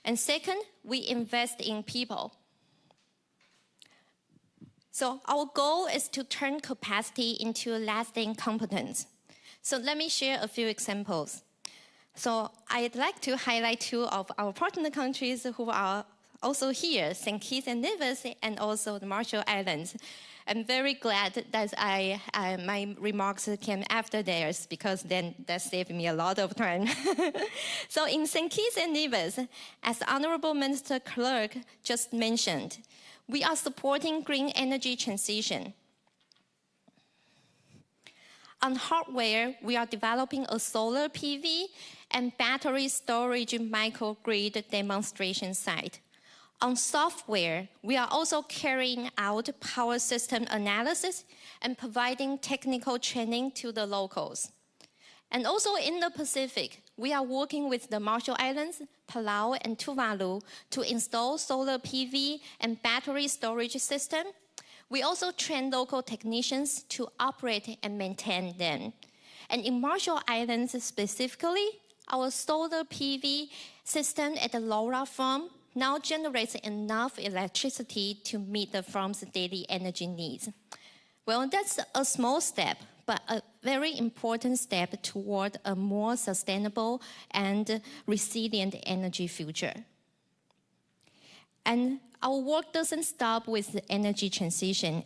And second, we invest in people. So our goal is to turn capacity into lasting competence. So let me share a few examples. So I'd like to highlight two of our partner countries who are also here, St. Kitts and Nevis and also the Marshall Islands. I'm very glad that my remarks came after theirs because then that saved me a lot of time. So in St. Kitts and Nevis, as Honorable Minister Clerk just mentioned, we are supporting green energy transition. On hardware, we are developing a solar PV and battery storage microgrid demonstration site. On software, we are also carrying out power system analysis and providing technical training to the locals. And also in the Pacific, we are working with the Marshall Islands, Palau, and Tuvalu to install solar PV and battery storage system. We also train local technicians to operate and maintain them. And in Marshall Islands specifically, our solar PV system at the Laura farm now generates enough electricity to meet the farm's daily energy needs. Well, that's a small step, but a very important step toward a more sustainable and resilient energy future. And our work doesn't stop with the energy transition,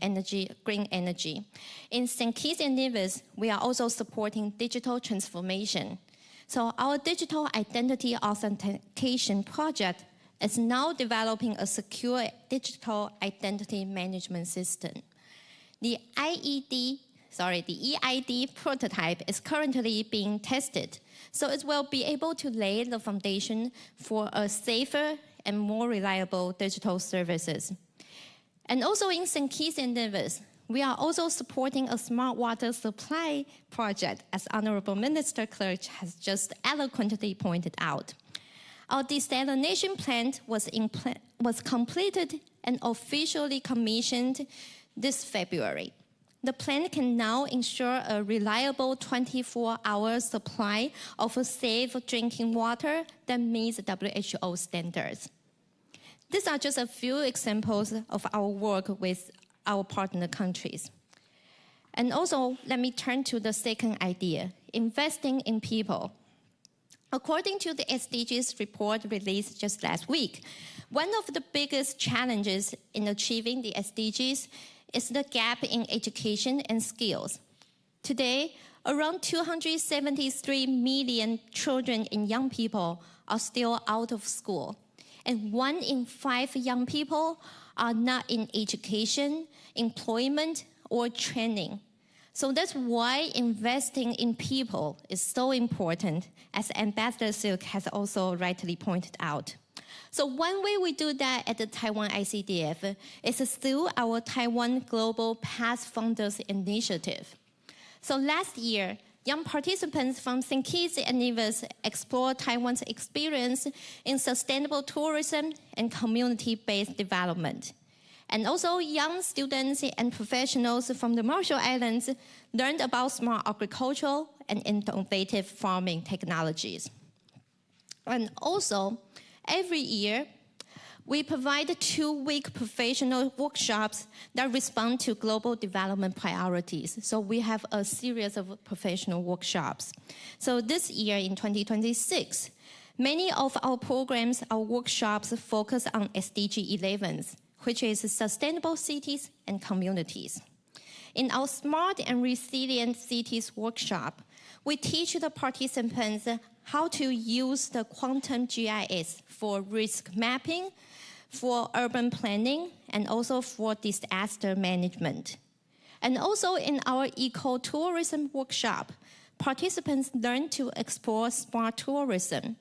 green energy. In St. Kitts and Nevis, we are also supporting digital transformation. So our digital identity authentication project is now developing a secure digital identity management system. The EID prototype is currently being tested, so it will be able to lay the foundation for a safer and more reliable digital services. And also in St. Kitts and Nevis, we are also supporting a smart water supply project, as Honorable Minister Clerk has just eloquently pointed out. Our desalination plant was completed and officially commissioned this February. The plant can now ensure a reliable 24-hour supply of safe drinking water that meets WHO standards. These are just a few examples of our work with our partner countries. And also, let me turn to the second idea, investing in people. According to the SDGs report released just last week, one of the biggest challenges in achieving the SDGs is the gap in education and skills. Today, around 273 million children and young people are still out of school, and 1 in 5 young people are not in education, employment, or training. So that's why investing in people is so important, as Ambassador Silk has also rightly pointed out. So one way we do that at the Taiwan ICDF is through our Taiwan Global Past Founders Initiative. So last year, young participants from St. Kitts and Nevis explored Taiwan's experience in sustainable tourism and community-based development. And also young students and professionals from the Marshall Islands learned about smart agricultural and innovative farming technologies. And also, every year, we provide 2-week professional workshops that respond to global development priorities. So we have a series of professional workshops. So this year in 2026, many of our programs, our workshops focus on SDG 11, which is sustainable cities and communities. In our Smart and Resilient Cities workshop, we teach the participants how to use the quantum GIS for risk mapping, for urban planning, and also for disaster management. And also in our ecotourism workshop, participants learn to explore smart tourism,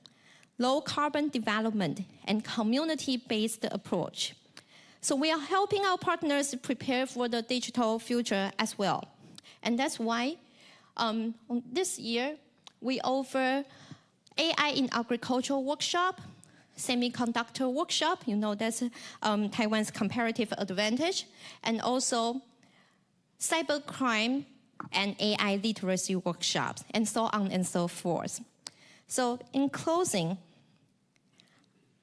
low carbon development, and community-based approach. So we are helping our partners prepare for the digital future as well. And that's why This year, we offer AI in agricultural workshop, semiconductor workshop, you know, that's Taiwan's comparative advantage, and also cybercrime and AI literacy workshops, and so on and so forth. So in closing,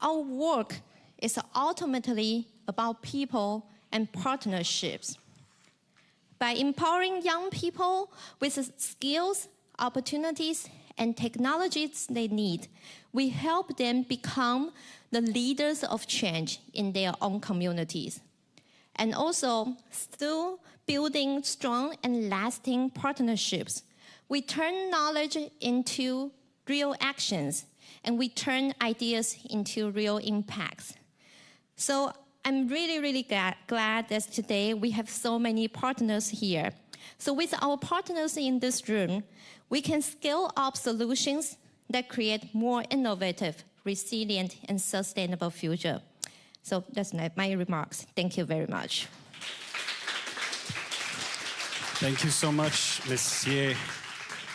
our work is ultimately about people and partnerships. By empowering young people with the skills, opportunities, and technologies they need, we help them become the leaders of change in their own communities. And also, through building strong and lasting partnerships, we turn knowledge into real actions, and we turn ideas into real impacts. So I'm really, really glad that today we have so many partners here. So with our partners in this room, we can scale up solutions that create more innovative, resilient, and sustainable future. So that's my remarks. Thank you very much. Thank you so much, Ms. Ye.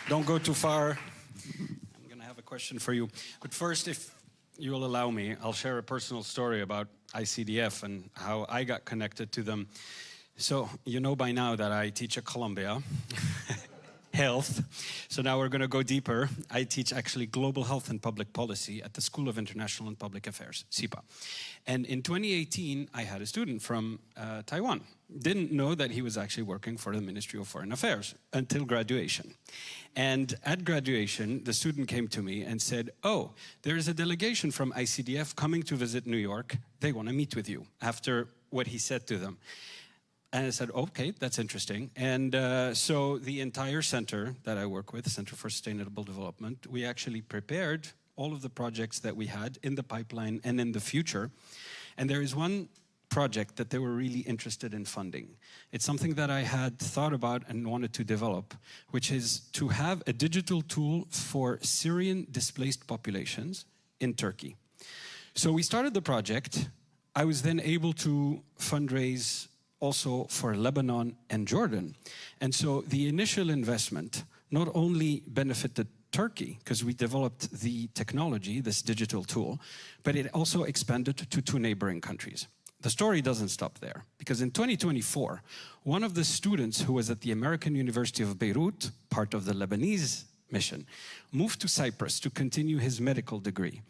Don't go too far. I'm going to have a question for you. But first, if you will allow me, I'll share a personal story about ICDF and how I got connected to them. So you know by now that I teach at Columbia. Health. So now we're going to go deeper. I teach actually global health and public policy at the School of International and Public Affairs, SIPA. And in 2018, I had a student from Taiwan. Didn't know that he was actually working for the Ministry of Foreign Affairs until graduation. And at graduation, the student came to me and said, oh, there is a delegation from ICDF coming to visit New York. They want to meet with you, after what he said to them. And I said, okay, that's interesting. And so the entire center that I work with, Center for Sustainable Development, we actually prepared all of the projects that we had in the pipeline and in the future. And there is one project that they were really interested in funding. It's something that I had thought about and wanted to develop, which is to have a digital tool for Syrian displaced populations in Turkey. So we started the project. I was then able to fundraise also for Lebanon and Jordan. And so the initial investment not only benefited Turkey, because we developed the technology, this digital tool, but it also expanded to 2 neighboring countries. The story doesn't stop there, because in 2024, one of the students who was at the American University of Beirut, part of the Lebanese mission, moved to Cyprus to continue his medical degree,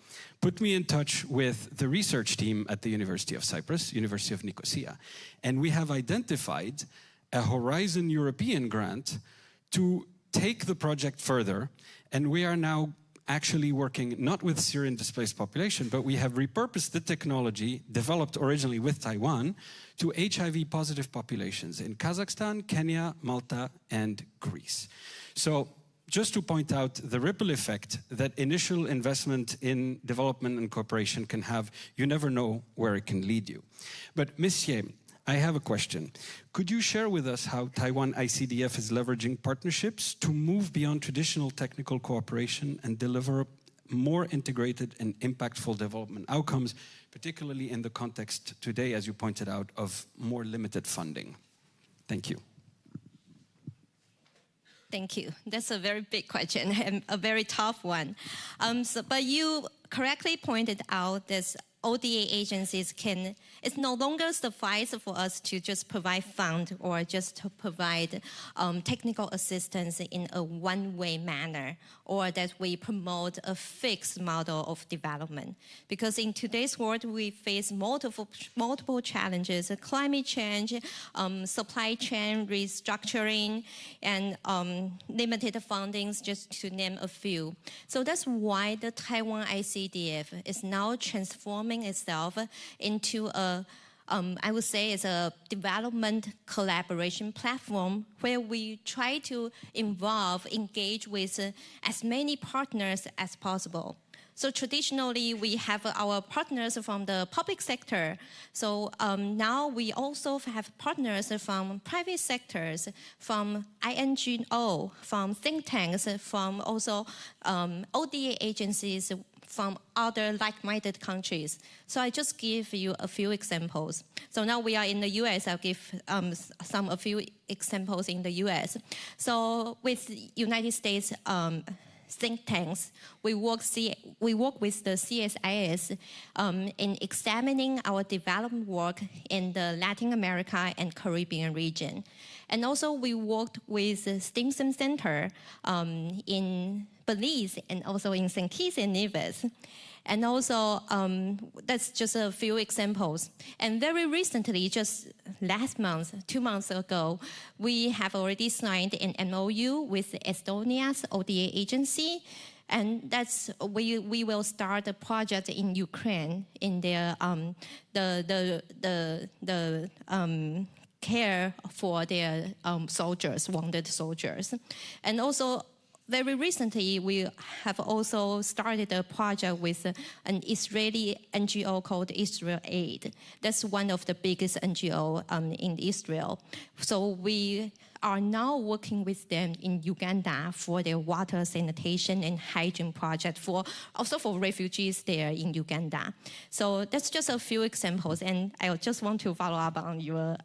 put me in touch with the research team at the University of Cyprus, University of Nicosia, and we have identified a Horizon European grant to take the project further, and we are now actually working not with Syrian displaced population, but we have repurposed the technology developed originally with Taiwan to HIV positive populations in Kazakhstan, Kenya, Malta, and Greece. So just to point out the ripple effect that initial investment in development and cooperation can have, you never know where it can lead you. But Ms. Ye, I have a question. Could you share with us how Taiwan ICDF is leveraging partnerships to move beyond traditional technical cooperation and deliver more integrated and impactful development outcomes, particularly in the context today, as you pointed out, of more limited funding? Thank you. Thank you. That's a very big question and a very tough one. But you correctly pointed out that ODA agencies it's no longer suffice for us to just provide fund or just to provide technical assistance in a one-way manner, or that we promote a fixed model of development. Because in today's world, we face multiple challenges: climate change, supply chain restructuring, and limited fundings, just to name a few. So that's why the Taiwan ICDF is now transforming itself into I would say it's a development collaboration platform where we try to engage with as many partners as possible. So traditionally, we have our partners from the public sector. So now we also have partners from private sectors, from INGO, from think tanks, from also ODA agencies, from other like-minded countries. So I just give you a few examples. So now we are in the US, I'll give a few examples in the US. So with United States think tanks, we work with the CSIS in examining our development work in the Latin America and Caribbean region. And also we worked with the Stimson Center in Belize and also in St. Kitts and Nevis. And also, that's just a few examples. And very recently, just last month, 2 months ago, we have already signed an MOU with Estonia's ODA agency. And that's, we will start a project in Ukraine in their, care for their soldiers, wounded soldiers. And also, very recently, we have also started a project with an Israeli NGO called Israel Aid. That's one of the biggest NGO in Israel. So we are now working with them in Uganda for their water sanitation and hygiene project, also for refugees there in Uganda. So that's just a few examples, and I just want to follow up on your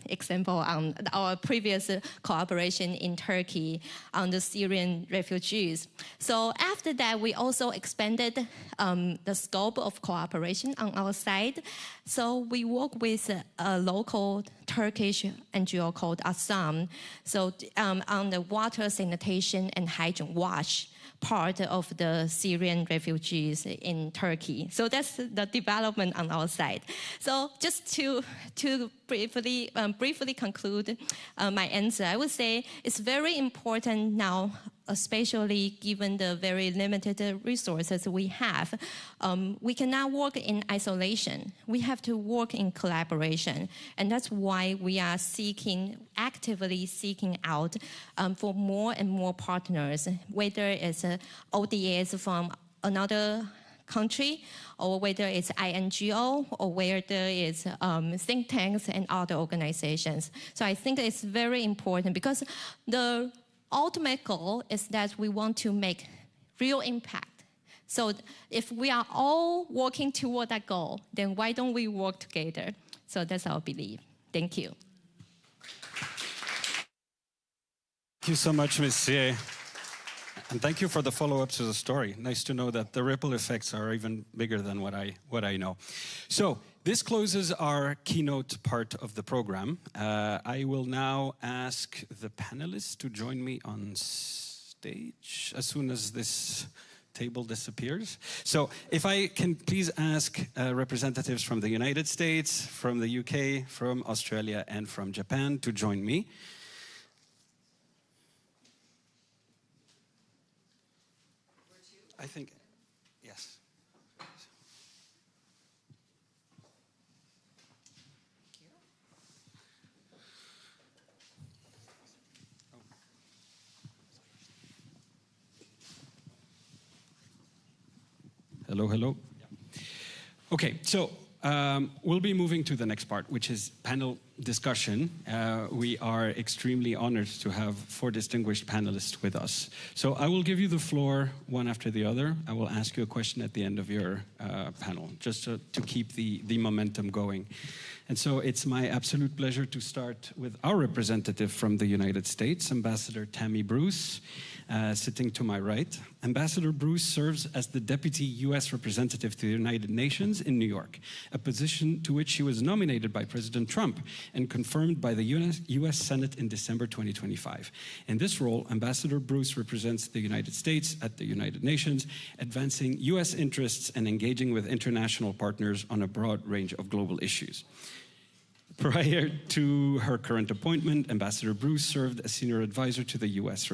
example on our previous cooperation in Turkey on the Syrian refugees. So after that, we also expanded the scope of cooperation on our side. So we work with a local Turkish NGO called Assam. So on the water sanitation and hygiene wash part of the Syrian refugees in Turkey. So that's the development on our side. So just to briefly conclude my answer, I would say it's very important now, especially given the very limited resources we have. We cannot work in isolation. We have to work in collaboration. And that's why we are actively seeking out for more and more partners, whether it's ODAs from another country, or whether it's INGO, or whether it's think tanks and other organizations. So I think it's very important, because the ultimate goal is that we want to make real impact. So if we are all working toward that goal, then why don't we work together? So that's our belief. Thank you. Thank you so much, Ms. Xie. And thank you for the follow-up to the story. Nice to know that the ripple effects are even bigger than what I know. So this closes our keynote part of the program. I will now ask the panelists to join me on stage as soon as this table disappears. So if I can please ask representatives from the United States, from the UK, from Australia, and from Japan to join me. I think, yes. Hello, hello. Okay, so we'll be moving to the next part, which is panel discussion. We are extremely honored to have 4 distinguished panelists with us. So I will give you the floor one after the other. I will ask you a question at the end of your panel, just to keep the momentum going. And so it's my absolute pleasure to start with our representative from the United States, Ambassador Tammy Bruce, sitting to my right. Ambassador Bruce serves as the Deputy U.S. Representative to the United Nations in New York, a position to which she was nominated by President Trump and confirmed by the U.S. Senate in December 2025. In this role, Ambassador Bruce represents the United States at the United Nations, advancing U.S. interests and engaging with international partners on a broad range of global issues. Prior to her current appointment, Ambassador Bruce served as senior advisor to the U.S.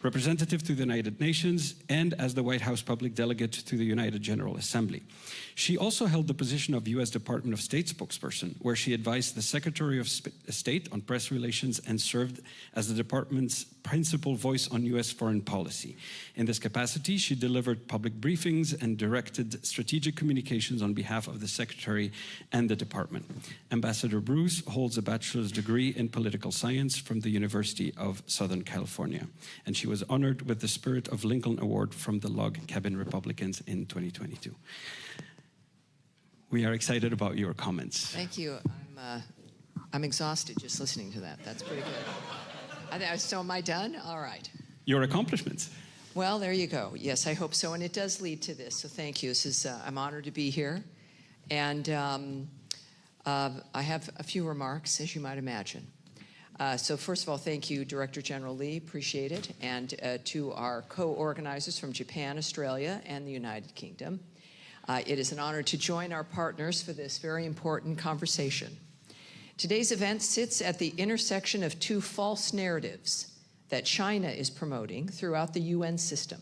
representative to the United Nations, and as the White House public delegate to the United General Assembly. She also held the position of U.S. Department of State spokesperson, where she advised the Secretary of State on press relations and served as the department's principal voice on U.S. foreign policy. In this capacity, she delivered public briefings and directed strategic communications on behalf of the Secretary and the department. Ambassador Bruce holds a bachelor's degree in political science from the University of Southern California, and she was honored with the Spirit of Lincoln Award from the Log Cabin Republicans in 2022. We are excited about your comments. Thank you. I'm exhausted just listening to that. That's pretty good. So am I done? All right. Your accomplishments. Well, there you go. Yes, I hope so. And it does lead to this. So thank you. I'm honored to be here. And I have a few remarks, as you might imagine. So first of all, thank you, Director General Lee. Appreciate it. And to our co-organizers from Japan, Australia, and the United Kingdom. It is an honor to join our partners for this very important conversation. Today's event sits at the intersection of two false narratives that China is promoting throughout the UN system.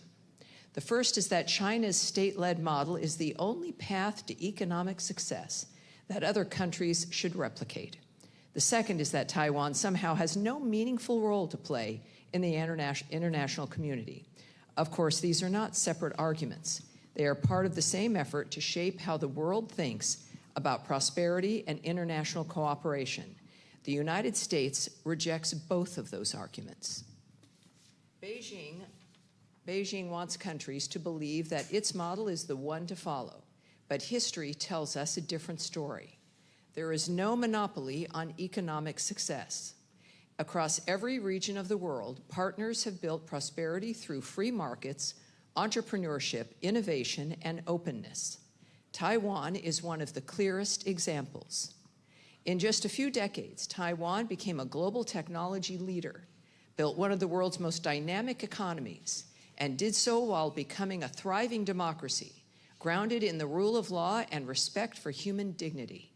The first is that China's state-led model is the only path to economic success that other countries should replicate. The second is that Taiwan somehow has no meaningful role to play in the international community. Of course, these are not separate arguments. They are part of the same effort to shape how the world thinks about prosperity and international cooperation. The United States rejects both of those arguments. Beijing wants countries to believe that its model is the one to follow, but history tells us a different story. There is no monopoly on economic success. Across every region of the world, partners have built prosperity through free markets, entrepreneurship, innovation, and openness. Taiwan is one of the clearest examples. In just a few decades, Taiwan became a global technology leader, built one of the world's most dynamic economies, and did so while becoming a thriving democracy, grounded in the rule of law and respect for human dignity.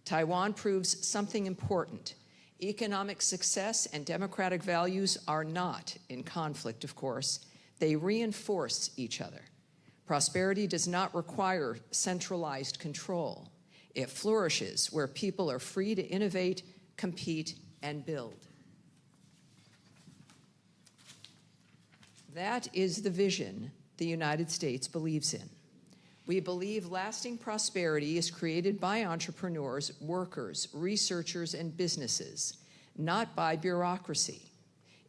Taiwan proves something important. Economic success and democratic values are not in conflict, of course. They reinforce each other. Prosperity does not require centralized control. It flourishes where people are free to innovate, compete, and build. That is the vision the United States believes in. We believe lasting prosperity is created by entrepreneurs, workers, researchers, and businesses, not by bureaucracy.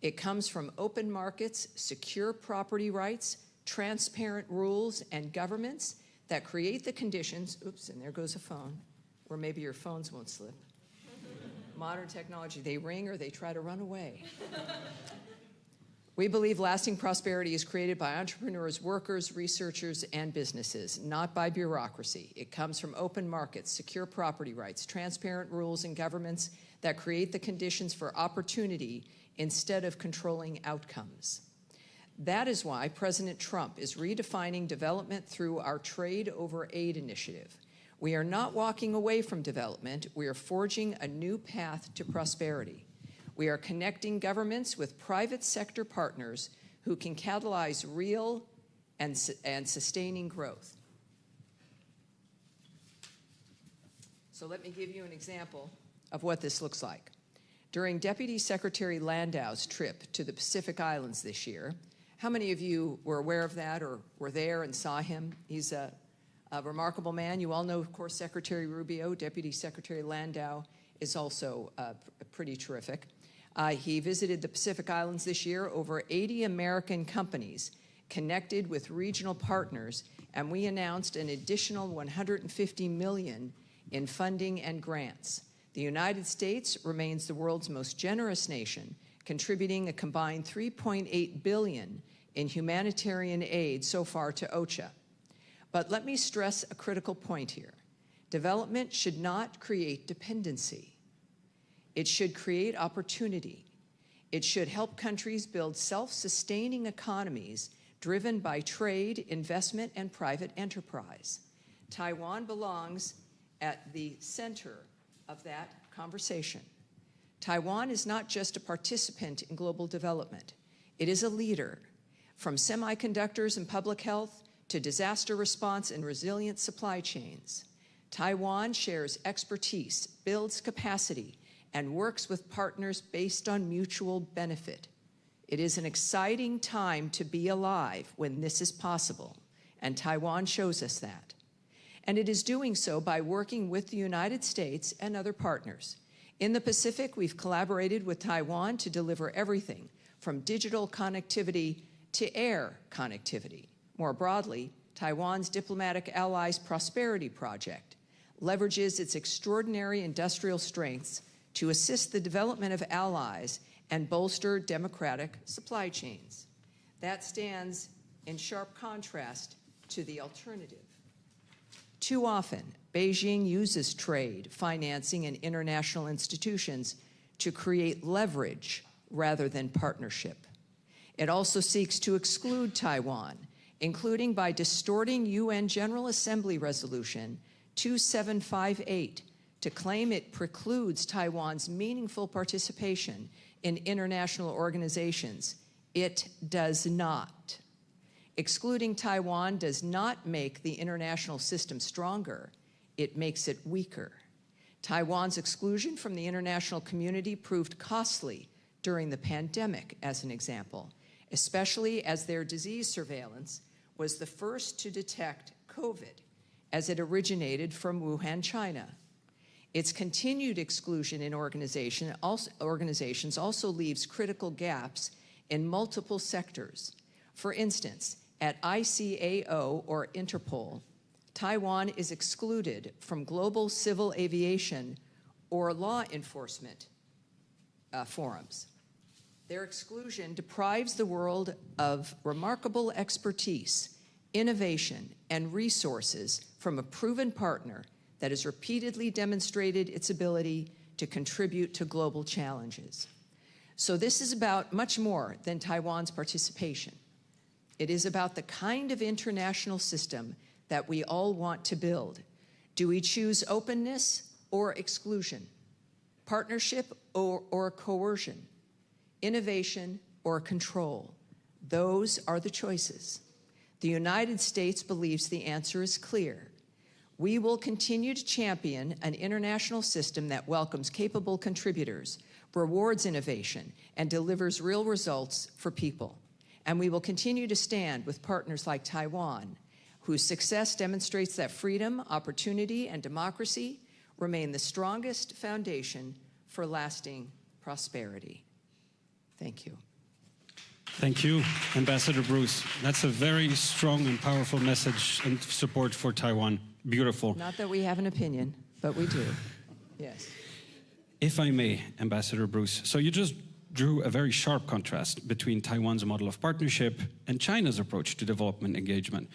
It comes from open markets, secure property rights, transparent rules, and governments that create the conditions, oops, and there goes a phone, or maybe your phones won't slip. Modern technology, they ring or they try to run away. We believe lasting prosperity is created by entrepreneurs, workers, researchers, and businesses, not by bureaucracy. It comes from open markets, secure property rights, transparent rules, and governments that create the conditions for opportunity instead of controlling outcomes. That is why President Trump is redefining development through our Trade Over Aid initiative. We are not walking away from development. We are forging a new path to prosperity. We are connecting governments with private sector partners who can catalyze real and sustaining growth. So let me give you an example of what this looks like. During Deputy Secretary Landau's trip to the Pacific Islands this year, how many of you were aware of that or were there and saw him? He's a remarkable man. You all know, of course, Secretary Rubio. Deputy Secretary Landau is also pretty terrific. He visited the Pacific Islands this year. Over 80 American companies connected with regional partners, and we announced an additional $150 million in funding and grants. The United States remains the world's most generous nation, contributing a combined $3.8 billion in humanitarian aid so far to OCHA. But let me stress a critical point here. Development should not create dependency. It should create opportunity. It should help countries build self-sustaining economies driven by trade, investment, and private enterprise. Taiwan belongs at the center of that conversation. Taiwan is not just a participant in global development. It is a leader. From semiconductors and public health to disaster response and resilient supply chains, Taiwan shares expertise, builds capacity, and works with partners based on mutual benefit. It is an exciting time to be alive when this is possible, and Taiwan shows us that. and it is doing so by working with the United States and other partners. In the Pacific, we've collaborated with Taiwan to deliver everything from digital connectivity to air connectivity. More broadly, Taiwan's Diplomatic Allies Prosperity Project leverages its extraordinary industrial strengths to assist the development of allies and bolster democratic supply chains. That stands in sharp contrast to the alternative. Too often, Beijing uses trade, financing, and international institutions to create leverage rather than partnership. It also seeks to exclude Taiwan, including by distorting UN General Assembly Resolution 2758 to claim it precludes Taiwan's meaningful participation in international organizations. It does not. Excluding Taiwan does not make the international system stronger, it makes it weaker. Taiwan's exclusion from the international community proved costly during the pandemic, as an example, especially as their disease surveillance was the first to detect COVID as it originated from Wuhan, China. Its continued exclusion in organizations also leaves critical gaps in multiple sectors. For instance, at ICAO or Interpol, Taiwan is excluded from global civil aviation or law enforcement forums. Their exclusion deprives the world of remarkable expertise, innovation, and resources from a proven partner that has repeatedly demonstrated its ability to contribute to global challenges. So this is about much more than Taiwan's participation. It is about the kind of international system that we all want to build. Do we choose openness or exclusion? Partnership or coercion? Innovation or control? Those are the choices. The United States believes the answer is clear. We will continue to champion an international system that welcomes capable contributors, rewards innovation, and delivers real results for people. And we will continue to stand with partners like Taiwan, whose success demonstrates that freedom, opportunity, and democracy remain the strongest foundation for lasting prosperity. Thank you. Thank you, Ambassador Bruce. That's a very strong and powerful message and support for Taiwan. Beautiful. Not that we have an opinion, but we do. Yes. If I may, Ambassador Bruce, so you just drew a very sharp contrast between Taiwan's model of partnership and China's approach to development engagement.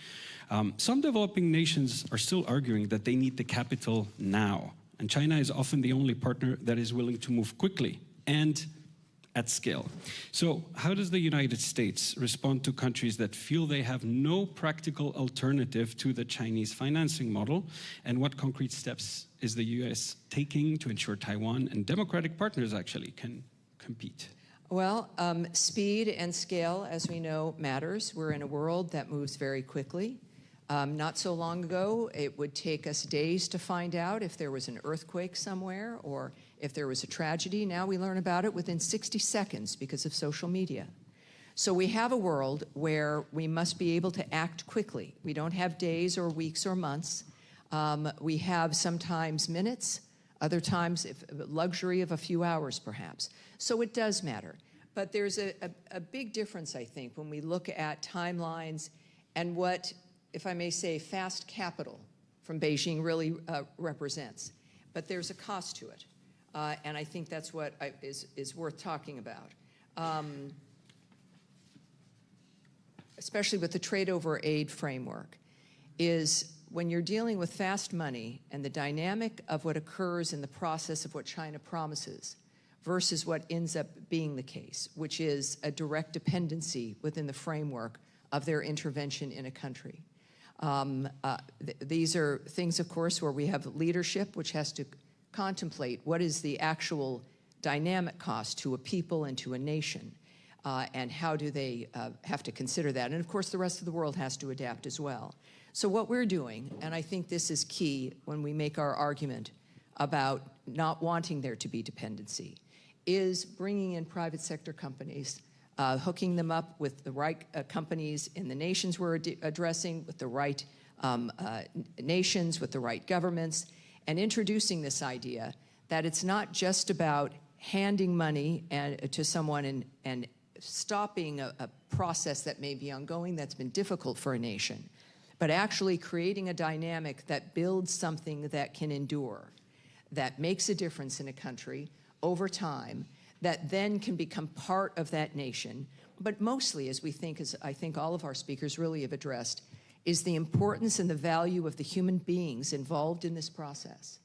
Some developing nations are still arguing that they need the capital now, and China is often the only partner that is willing to move quickly and at scale. So how does the United States respond to countries that feel they have no practical alternative to the Chinese financing model? And what concrete steps is the US taking to ensure Taiwan and democratic partners actually can compete? Well, speed and scale, as we know, matters. We're in a world that moves very quickly. Not so long ago, it would take us days to find out if there was an earthquake somewhere or if there was a tragedy. Now we learn about it within 60 seconds because of social media. So we have a world where we must be able to act quickly. We don't have days or weeks or months. We have sometimes minutes, other times luxury of a few hours perhaps. So it does matter. But there's a big difference, I think, when we look at timelines and what, if I may say, fast capital from Beijing really represents. But there's a cost to it. And I think that's what is worth talking about. Especially with the trade over aid framework, is when you're dealing with fast money and the dynamic of what occurs in the process of what China promises versus what ends up being the case, which is a direct dependency within the framework of their intervention in a country. These are things, of course, where we have leadership, which has to contemplate what is the actual dynamic cost to a people and to a nation, and how do they have to consider that. And of course, the rest of the world has to adapt as well. So what we're doing, and I think this is key when we make our argument about not wanting there to be dependency, is bringing in private sector companies, hooking them up with the right companies in the nations we're addressing, with the right nations, with the right governments, and introducing this idea that it's not just about handing money to someone and stopping a process that may be ongoing that's been difficult for a nation, but actually creating a dynamic that builds something that can endure, that makes a difference in a country over time, that then can become part of that nation. But mostly, as I think all of our speakers really have addressed, is the importance and the value of the human beings involved in this process.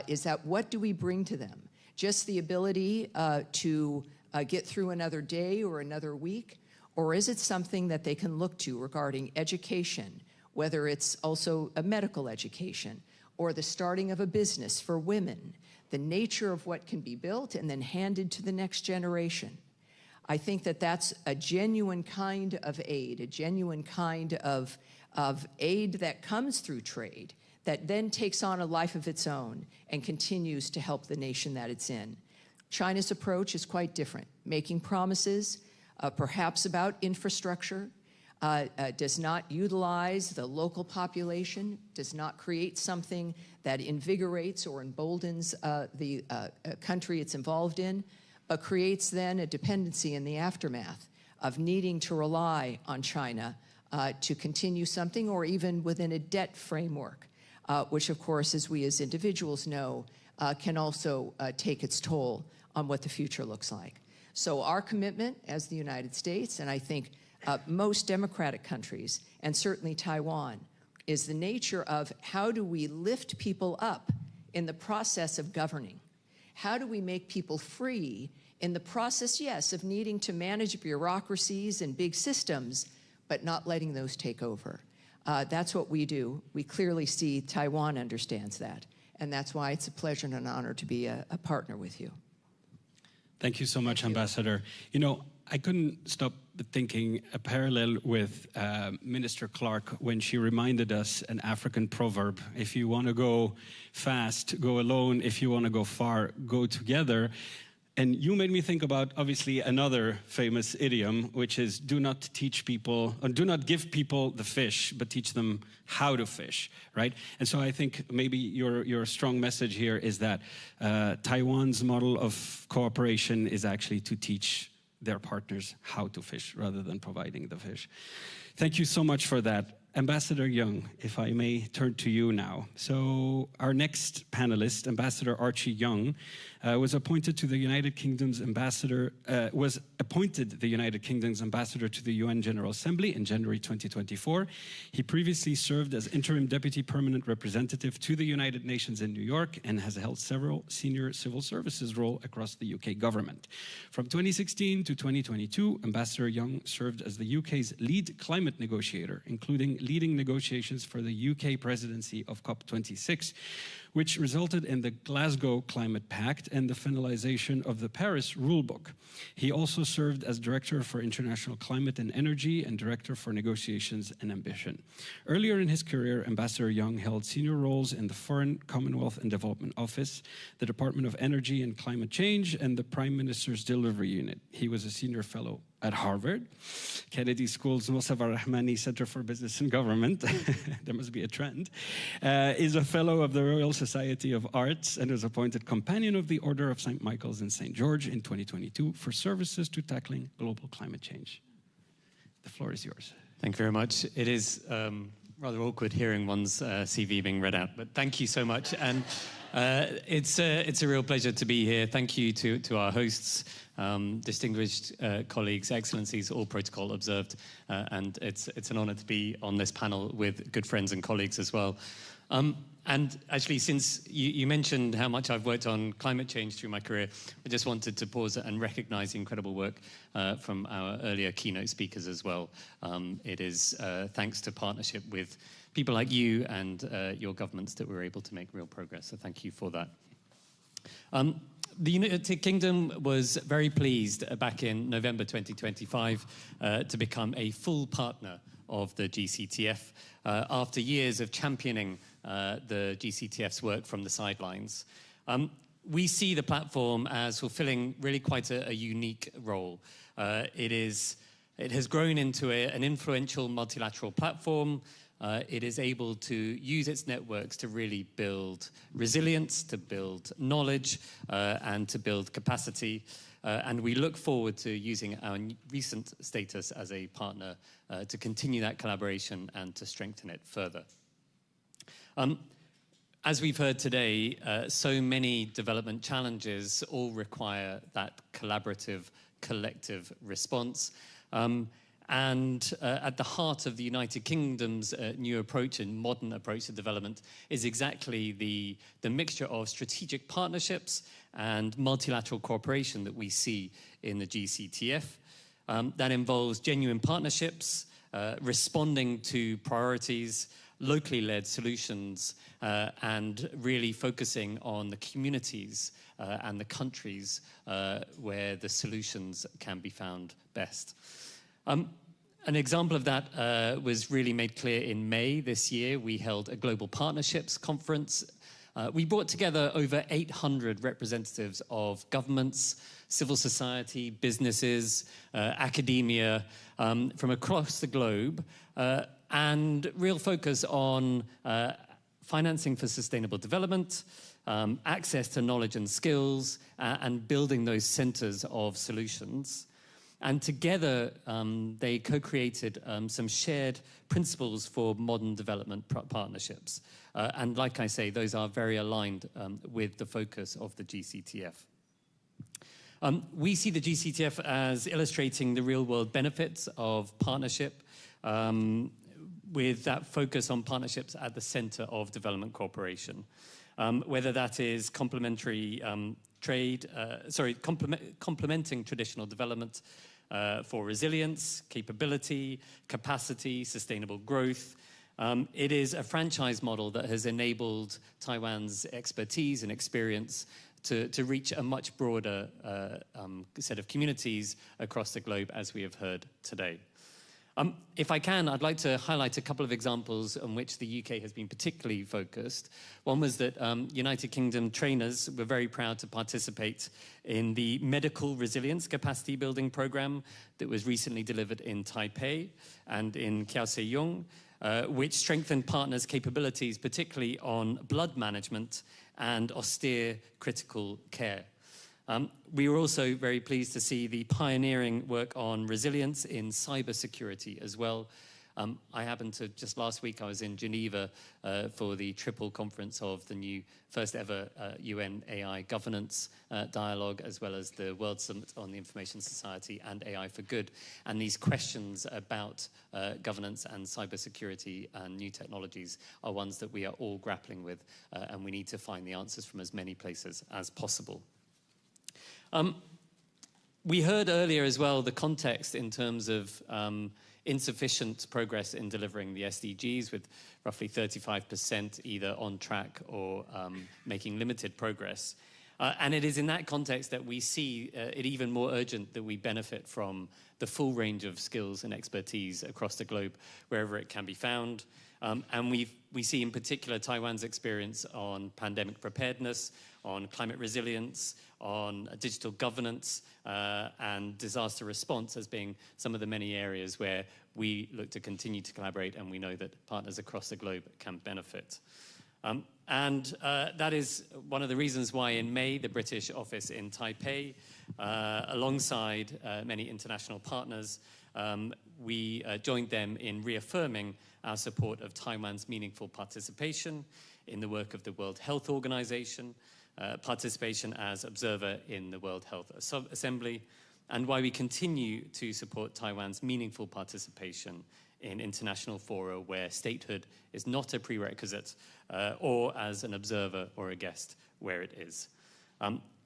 Is that what do we bring to them? Just the ability to get through another day or another week? Or is it something that they can look to regarding education, whether it's also a medical education or the starting of a business for women, the nature of what can be built and then handed to the next generation? I think that that's a genuine kind of aid, a genuine kind of aid that comes through trade, that then takes on a life of its own and continues to help the nation that it's in. China's approach is quite different, making promises, perhaps about infrastructure, does not utilize the local population, does not create something that invigorates or emboldens the country it's involved in, but creates then a dependency in the aftermath of needing to rely on China to continue something, or even within a debt framework, which of course, as we as individuals know, can also take its toll on what the future looks like. So our commitment as the United States, and I think most democratic countries, and certainly Taiwan, is the nature of how do we lift people up in the process of governing? How do we make people free in the process, yes, of needing to manage bureaucracies and big systems, but not letting those take over? That's what we do. We clearly see Taiwan understands that, and that's why it's a pleasure and an honor to be a partner with you. Thank you so much, Ambassador. You know, I couldn't stop thinking a parallel with Minister Clark when she reminded us an African proverb: if you want to go fast, go alone. If you want to go far, go together. And you made me think about, obviously, another famous idiom, which is do not teach people, or do not give people the fish, but teach them how to fish, right? And so I think maybe your strong message here is that Taiwan's model of cooperation is actually to teach their partners how to fish rather than providing the fish. Thank you so much for that. Ambassador Young, if I may turn to you now. So our next panelist, Ambassador Archie Young, was appointed the United Kingdom's ambassador to the UN General Assembly in January 2024. He previously served as interim deputy permanent representative to the United Nations in New York and has held several senior civil services roles across the UK government. From 2016 to 2022, Ambassador Young served as the UK's lead climate negotiator, including leading negotiations for the UK presidency of COP26, which resulted in the Glasgow Climate Pact and the finalization of the Paris Rulebook. He also served as Director for International Climate and Energy and Director for Negotiations and Ambition. Earlier in his career, Ambassador Young held senior roles in the Foreign, Commonwealth and Development Office, the Department of Energy and Climate Change, and the Prime Minister's Delivery Unit. He was a senior fellow at Harvard, Kennedy School's Mossavar Rahmani Center for Business and Government, there must be a trend, is a fellow of the Royal Society of Arts and was appointed Companion of the Order of St. Michael's and St. George in 2022 for services to tackling global climate change. The floor is yours. Thank you very much. It is rather awkward hearing one's CV being read out, but thank you so much. And it's a real pleasure to be here. Thank you to our hosts, distinguished colleagues, excellencies, all protocol observed. And it's an honor to be on this panel with good friends and colleagues as well. And actually, since you mentioned how much I've worked on climate change through my career, I just wanted to pause and recognize the incredible work from our earlier keynote speakers as well. It is thanks to partnership with people like you and your governments that we're able to make real progress. So thank you for that. The United Kingdom was very pleased back in November 2025 to become a full partner of the GCTF after years of championing the GCTF's work from the sidelines. We see the platform as fulfilling really quite a unique role. It has grown into an influential multilateral platform it is able to use its networks to really build resilience, to build knowledge, and to build capacity. And we look forward to using our recent status as a partner to continue that collaboration and to strengthen it further. As we've heard today, so many development challenges all require that collaborative, collective response. And at the heart of the United Kingdom's new approach and modern approach to development is exactly the mixture of strategic partnerships and multilateral cooperation that we see in the GCTF. That involves genuine partnerships, responding to priorities, locally led solutions, and really focusing on the communities and the countries where the solutions can be found best. An example of that was really made clear in May this year. We held a global partnerships conference. We brought together over 800 representatives of governments, civil society, businesses, academia from across the globe, and real focus on financing for sustainable development, access to knowledge and skills, and building those centers of solutions. And together, they co-created some shared principles for modern development partnerships. And like I say, those are very aligned with the focus of the GCTF. We see the GCTF as illustrating the real-world benefits of partnership, with that focus on partnerships at the center of development cooperation. Whether that is complementing traditional development for resilience, capability, capacity, sustainable growth. It is a franchise model that has enabled Taiwan's expertise and experience to reach a much broader set of communities across the globe, as we have heard today. If I can, I'd like to highlight a couple of examples on which the UK has been particularly focused. One was that United Kingdom trainers were very proud to participate in the medical resilience capacity building program that was recently delivered in Taipei and in Kaohsiung, which strengthened partners' capabilities, particularly on blood management and austere critical care. We were also very pleased to see the pioneering work on resilience in cybersecurity as well. I happened to, just last week, I was in Geneva for the triple conference of the new first ever UN AI governance dialogue, as well as the World Summit on the Information Society and AI for Good. And these questions about governance and cybersecurity and new technologies are ones that we are all grappling with, and we need to find the answers from as many places as possible. We heard earlier as well the context in terms of insufficient progress in delivering the SDGs, with roughly 35% either on track or making limited progress. And it is in that context that we see it even more urgent that we benefit from the full range of skills and expertise across the globe, wherever it can be found. And we see in particular Taiwan's experience on pandemic preparedness, on climate resilience, on digital governance, and disaster response as being some of the many areas where we look to continue to collaborate, and we know that partners across the globe can benefit. And that is one of the reasons why in May, the British office in Taipei, alongside many international partners, we joined them in reaffirming our support of Taiwan's meaningful participation in the work of the World Health Organization, participation as observer in the World Health Assembly, and why we continue to support Taiwan's meaningful participation in international fora where statehood is not a prerequisite, or as an observer or a guest where it is.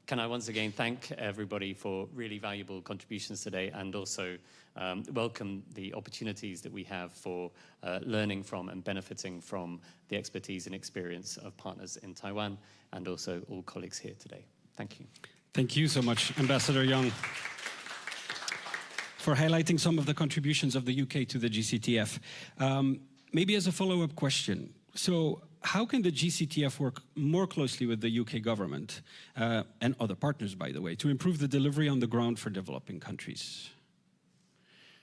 Can I once again thank everybody for really valuable contributions today, and also welcome the opportunities that we have for learning from and benefiting from the expertise and experience of partners in Taiwan, and also all colleagues here today. Thank you. Thank you so much, Ambassador Young, for highlighting some of the contributions of the UK to the GCTF. Maybe as a follow-up question, so how can the GCTF work more closely with the UK government and other partners, by the way, to improve the delivery on the ground for developing countries?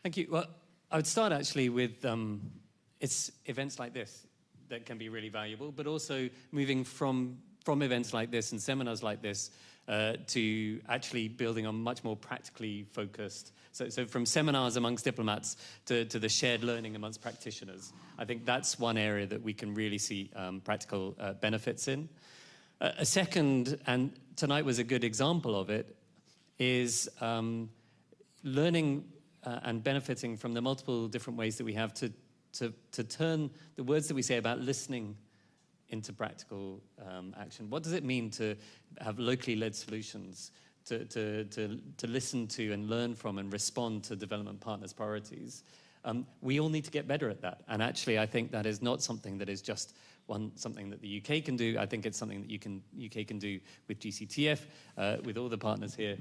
Thank you. Well, I would start actually with it's events like this that can be really valuable, but also moving from events like this and seminars like this to actually building on much more practically focused. So from seminars amongst diplomats to the shared learning amongst practitioners. I think that's one area that we can really see practical benefits in. A second, and tonight was a good example of it, is learning and benefiting from the multiple different ways that we have to turn the words that we say about listening into practical action. What does it mean to have locally led solutions, to listen to and learn from and respond to development partners' priorities? We all need to get better at that. And actually, I think that is not something that is just something that the UK can do. I think it's something that UK can do with GCTF, with all the partners here.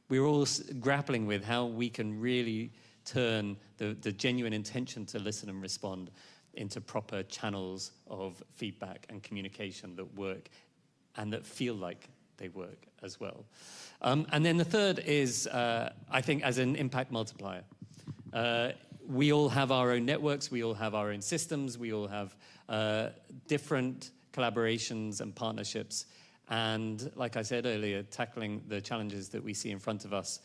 We're all grappling with how we can really turn the genuine intention to listen and respond into proper channels of feedback and communication that work and that feel like they work as well. And then the third is, I think, as an impact multiplier. We all have our own networks, we all have our own systems, we all have different collaborations and partnerships. And like I said earlier, tackling the challenges that we see in front of us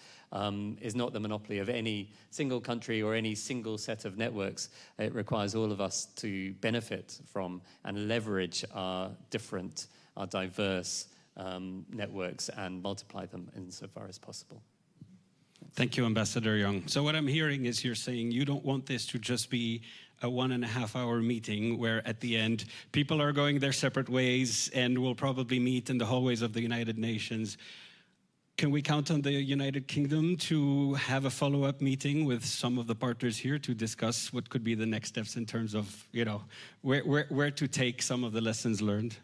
is not the monopoly of any single country or any single set of networks. It requires all of us to benefit from and leverage our diverse networks and multiply them insofar as possible. Thank you, Ambassador Young. So what I'm hearing is you're saying you don't want this to just be a 1.5-hour meeting where at the end people are going their separate ways and will probably meet in the hallways of the United Nations. Can we count on the United Kingdom to have a follow-up meeting with some of the partners here to discuss what could be the next steps in terms of, where to take some of the lessons learned?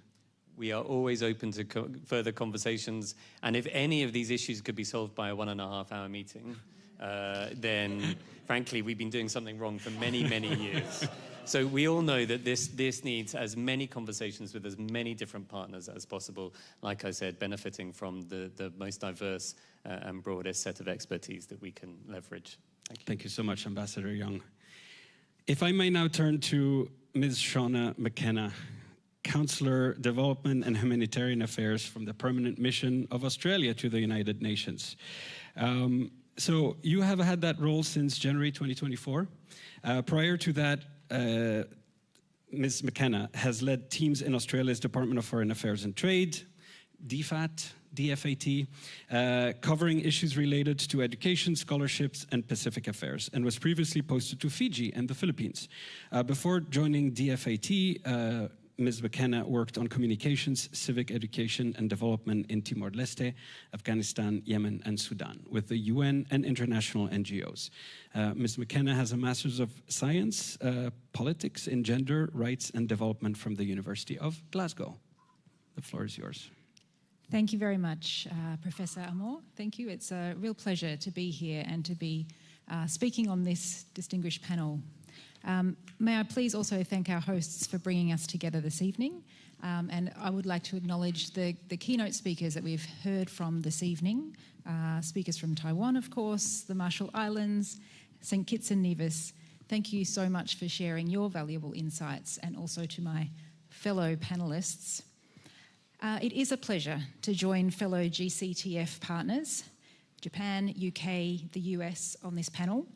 We are always open to further conversations, and if any of these issues could be solved by a 1.5-hour meeting, then frankly, we've been doing something wrong for many, many years. So we all know that this needs as many conversations with as many different partners as possible, like I said, benefiting from the most diverse and broadest set of expertise that we can leverage. Thank you. Thank you so much, Ambassador Young. If I may now turn to Ms. Shauna McKenna, Counselor, Development and Humanitarian Affairs from the Permanent Mission of Australia to the United Nations. So you have had that role since January 2024. Prior to that, Ms. McKenna has led teams in Australia's Department of Foreign Affairs and Trade, DFAT, covering issues related to education, scholarships, and Pacific affairs, and was previously posted to Fiji and the Philippines. Before joining DFAT, Ms. McKenna worked on communications, civic education, and development in Timor-Leste, Afghanistan, Yemen, and Sudan with the UN and international NGOs. Ms. McKenna has a Master's of Science, Politics in Gender, Rights, and Development from the University of Glasgow. The floor is yours. Thank you very much, Professor Amor. Thank you. It's a real pleasure to be here and to be speaking on this distinguished panel. May I please also thank our hosts for bringing us together this evening, and I would like to acknowledge the keynote speakers that we've heard from this evening, speakers from Taiwan, of course, the Marshall Islands, St. Kitts and Nevis. Thank you so much for sharing your valuable insights, and also to my fellow panellists. It is a pleasure to join fellow GCTF partners, Japan, UK, the US, on this panel.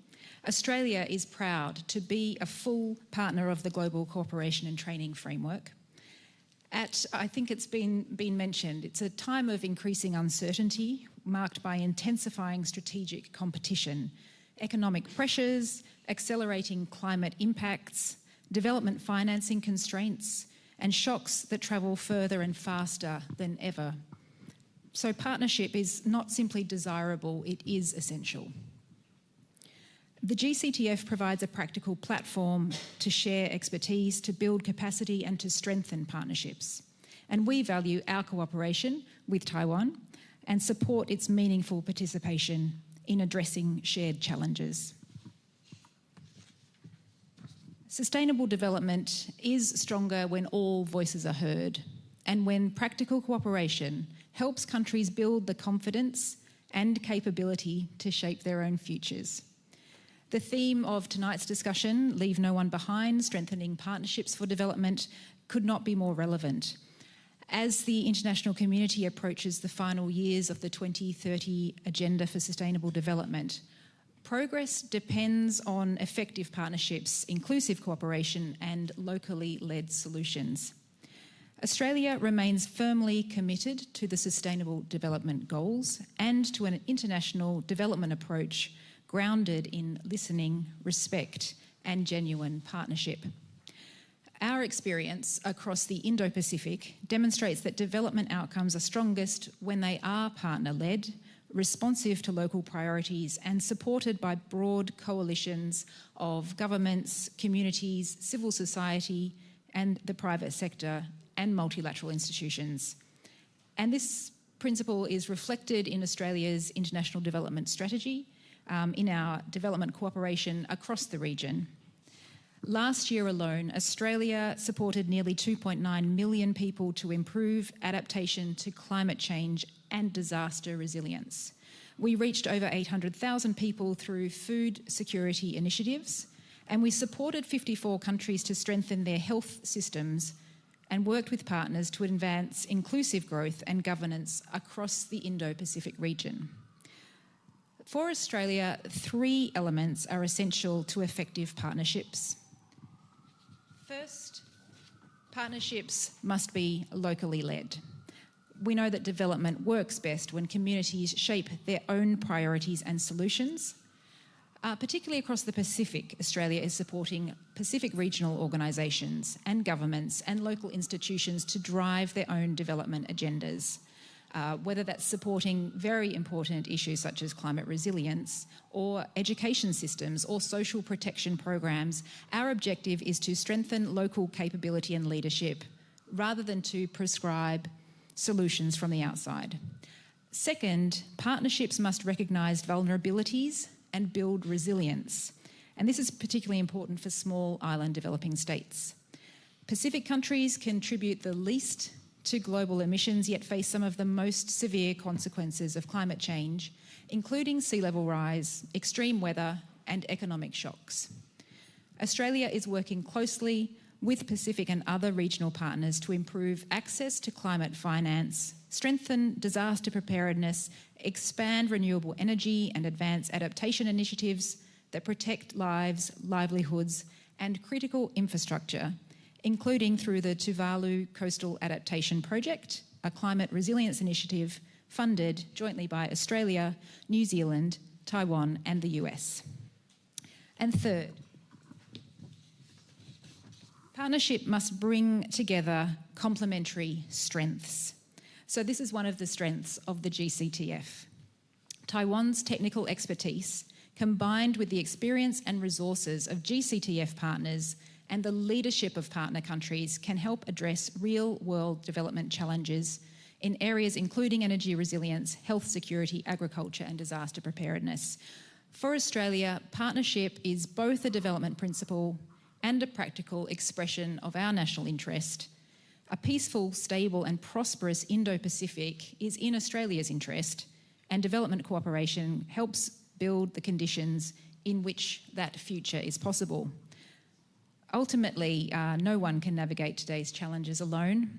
Australia is proud to be a full partner of the Global Cooperation and Training Framework. I think it's been mentioned, it's a time of increasing uncertainty marked by intensifying strategic competition, economic pressures, accelerating climate impacts, development financing constraints, and shocks that travel further and faster than ever. So partnership is not simply desirable, it is essential. The GCTF provides a practical platform to share expertise, to build capacity, and to strengthen partnerships. And we value our cooperation with Taiwan and support its meaningful participation in addressing shared challenges. Sustainable development is stronger when all voices are heard and when practical cooperation helps countries build the confidence and capability to shape their own futures. The theme of tonight's discussion, Leave No One Behind, Strengthening Partnerships for Development, could not be more relevant. As the international community approaches the final years of the 2030 Agenda for Sustainable Development, progress depends on effective partnerships, inclusive cooperation, and locally led solutions. Australia remains firmly committed to the Sustainable Development Goals and to an international development approach grounded in listening, respect, and genuine partnership. Our experience across the Indo-Pacific demonstrates that development outcomes are strongest when they are partner-led, responsive to local priorities, and supported by broad coalitions of governments, communities, civil society, and the private sector, and multilateral institutions. And this principle is reflected in Australia's international development strategy, in our development cooperation across the region. Last year alone, Australia supported nearly 2.9 million people to improve adaptation to climate change and disaster resilience. We reached over 800,000 people through food security initiatives, and we supported 54 countries to strengthen their health systems and worked with partners to advance inclusive growth and governance across the Indo-Pacific region. For Australia, 3 elements are essential to effective partnerships. First, partnerships must be locally led. We know that development works best when communities shape their own priorities and solutions. Particularly across the Pacific, Australia is supporting Pacific regional organisations and governments and local institutions to drive their own development agendas. Whether that's supporting very important issues such as climate resilience or education systems or social protection programs, our objective is to strengthen local capability and leadership rather than to prescribe solutions from the outside. Second, partnerships must recognise vulnerabilities and build resilience. And this is particularly important for small island developing states. Pacific countries contribute the least to global emissions, yet face some of the most severe consequences of climate change, including sea level rise, extreme weather, and economic shocks. Australia is working closely with Pacific and other regional partners to improve access to climate finance, strengthen disaster preparedness, expand renewable energy, and advance adaptation initiatives that protect lives, livelihoods, and critical infrastructure, including through the Tuvalu Coastal Adaptation Project, a climate resilience initiative funded jointly by Australia, New Zealand, Taiwan, and the US. And third, partnership must bring together complementary strengths. So this is one of the strengths of the GCTF. Taiwan's technical expertise, combined with the experience and resources of GCTF partners and the leadership of partner countries, can help address real-world development challenges in areas including energy resilience, health security, agriculture, and disaster preparedness. For Australia, partnership is both a development principle and a practical expression of our national interest. A peaceful, stable, and prosperous Indo-Pacific is in Australia's interest, and development cooperation helps build the conditions in which that future is possible. Ultimately, no one can navigate today's challenges alone.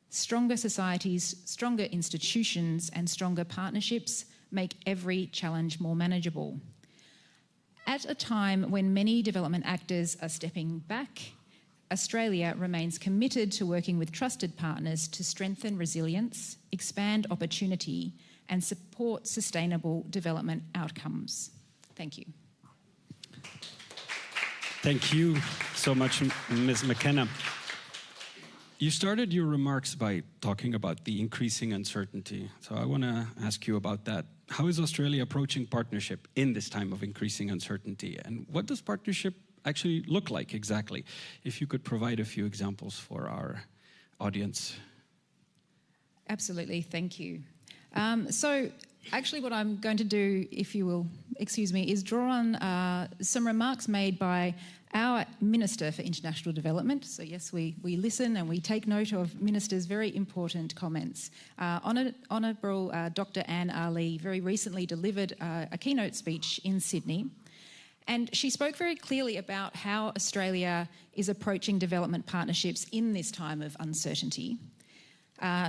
Stronger societies, stronger institutions, and stronger partnerships make every challenge more manageable. At a time when many development actors are stepping back, Australia remains committed to working with trusted partners to strengthen resilience, expand opportunity, and support sustainable development outcomes. Thank you. Thank you so much, Ms. McKenna. You started your remarks by talking about the increasing uncertainty. So I want to ask you about that. How is Australia approaching partnership in this time of increasing uncertainty? And what does partnership actually look like exactly? If you could provide a few examples for our audience. Absolutely, thank you. So actually what I'm going to do, if you will excuse me, is draw on some remarks made by our Minister for International Development. So yes, we listen and we take note of Minister's very important comments. Honourable Dr. Anne Ali very recently delivered a keynote speech in Sydney, And she spoke very clearly about how Australia is approaching development partnerships in this time of uncertainty.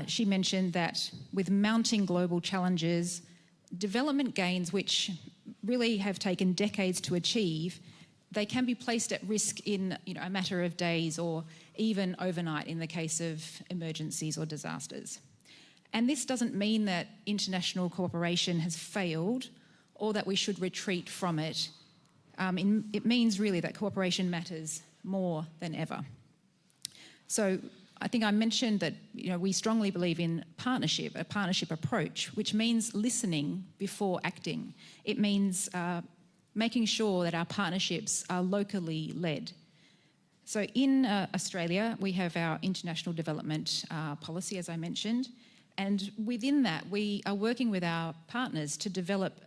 She mentioned that with mounting global challenges, development gains which really have taken decades to achieve, they can be placed at risk in a matter of days or even overnight in the case of emergencies or disasters. And this doesn't mean that international cooperation has failed or that we should retreat from it. It means really that cooperation matters more than ever. So I think I mentioned that we strongly believe in partnership, a partnership approach, which means listening before acting. It means making sure that our partnerships are locally led. So in Australia, we have our international development policy, as I mentioned, and within that, we are working with our partners to develop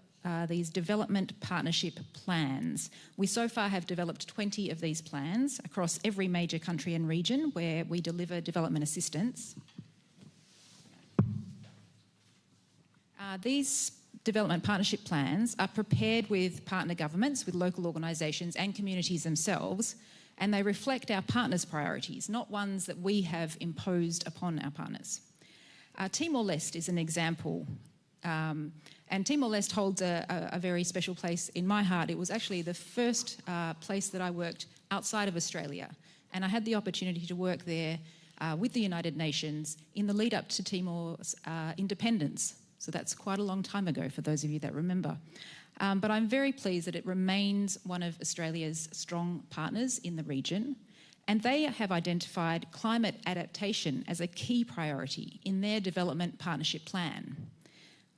these development partnership plans. We so far have developed 20 of these plans across every major country and region where we deliver development assistance. These development partnership plans are prepared with partner governments, with local organisations and communities themselves, and they reflect our partners' priorities, not ones that we have imposed upon our partners. Timor-Leste is an example, and Timor-Leste holds a very special place in my heart. It was actually the first place that I worked outside of Australia, and I had the opportunity to work there with the United Nations in the lead up to Timor's independence. So that's quite a long time ago for those of you that remember. But I'm very pleased that it remains one of Australia's strong partners in the region, and they have identified climate adaptation as a key priority in their development partnership plan.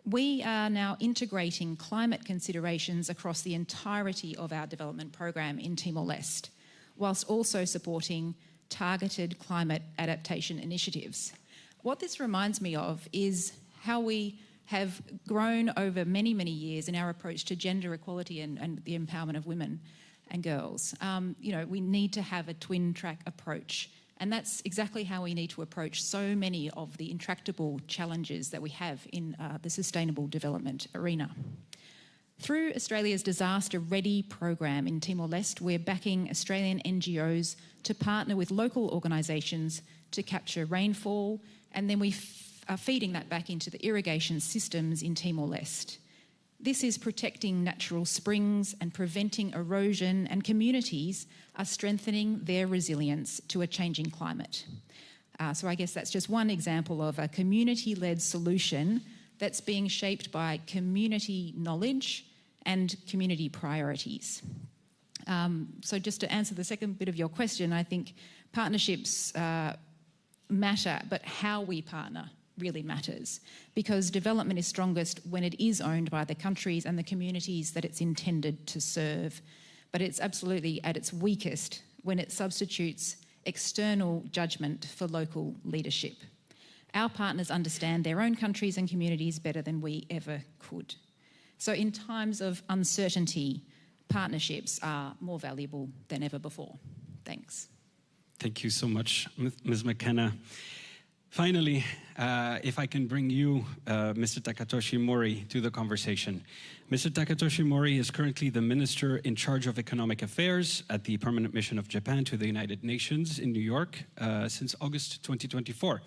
We are now integrating climate considerations across the entirety of our development program in Timor-Leste, whilst also supporting targeted climate adaptation initiatives. What this reminds me of is how we have grown over many, many years in our approach to gender equality and the empowerment of women and girls. We need to have a twin-track approach, and that's exactly how we need to approach so many of the intractable challenges that we have in the sustainable development arena. Through Australia's Disaster Ready program in Timor-Leste, we're backing Australian NGOs to partner with local organisations to capture rainfall, and then we are feeding that back into the irrigation systems in Timor-Leste. This is protecting natural springs and preventing erosion, and communities are strengthening their resilience to a changing climate. So I guess that's just one example of a community-led solution that's being shaped by community knowledge and community priorities. So just to answer the second bit of your question, I think partnerships matter, but how we partner really matters, because development is strongest when it is owned by the countries and the communities that it's intended to serve. But it's absolutely at its weakest when it substitutes external judgment for local leadership. Our partners understand their own countries and communities better than we ever could. So in times of uncertainty, partnerships are more valuable than ever before. Thanks. Thank you so much, Ms. McKenna. Finally, if I can bring you, Mr. Takatoshi Mori, to the conversation. Mr. Takatoshi Mori is currently the Minister in charge of Economic Affairs at the Permanent Mission of Japan to the United Nations in New York since August 2024.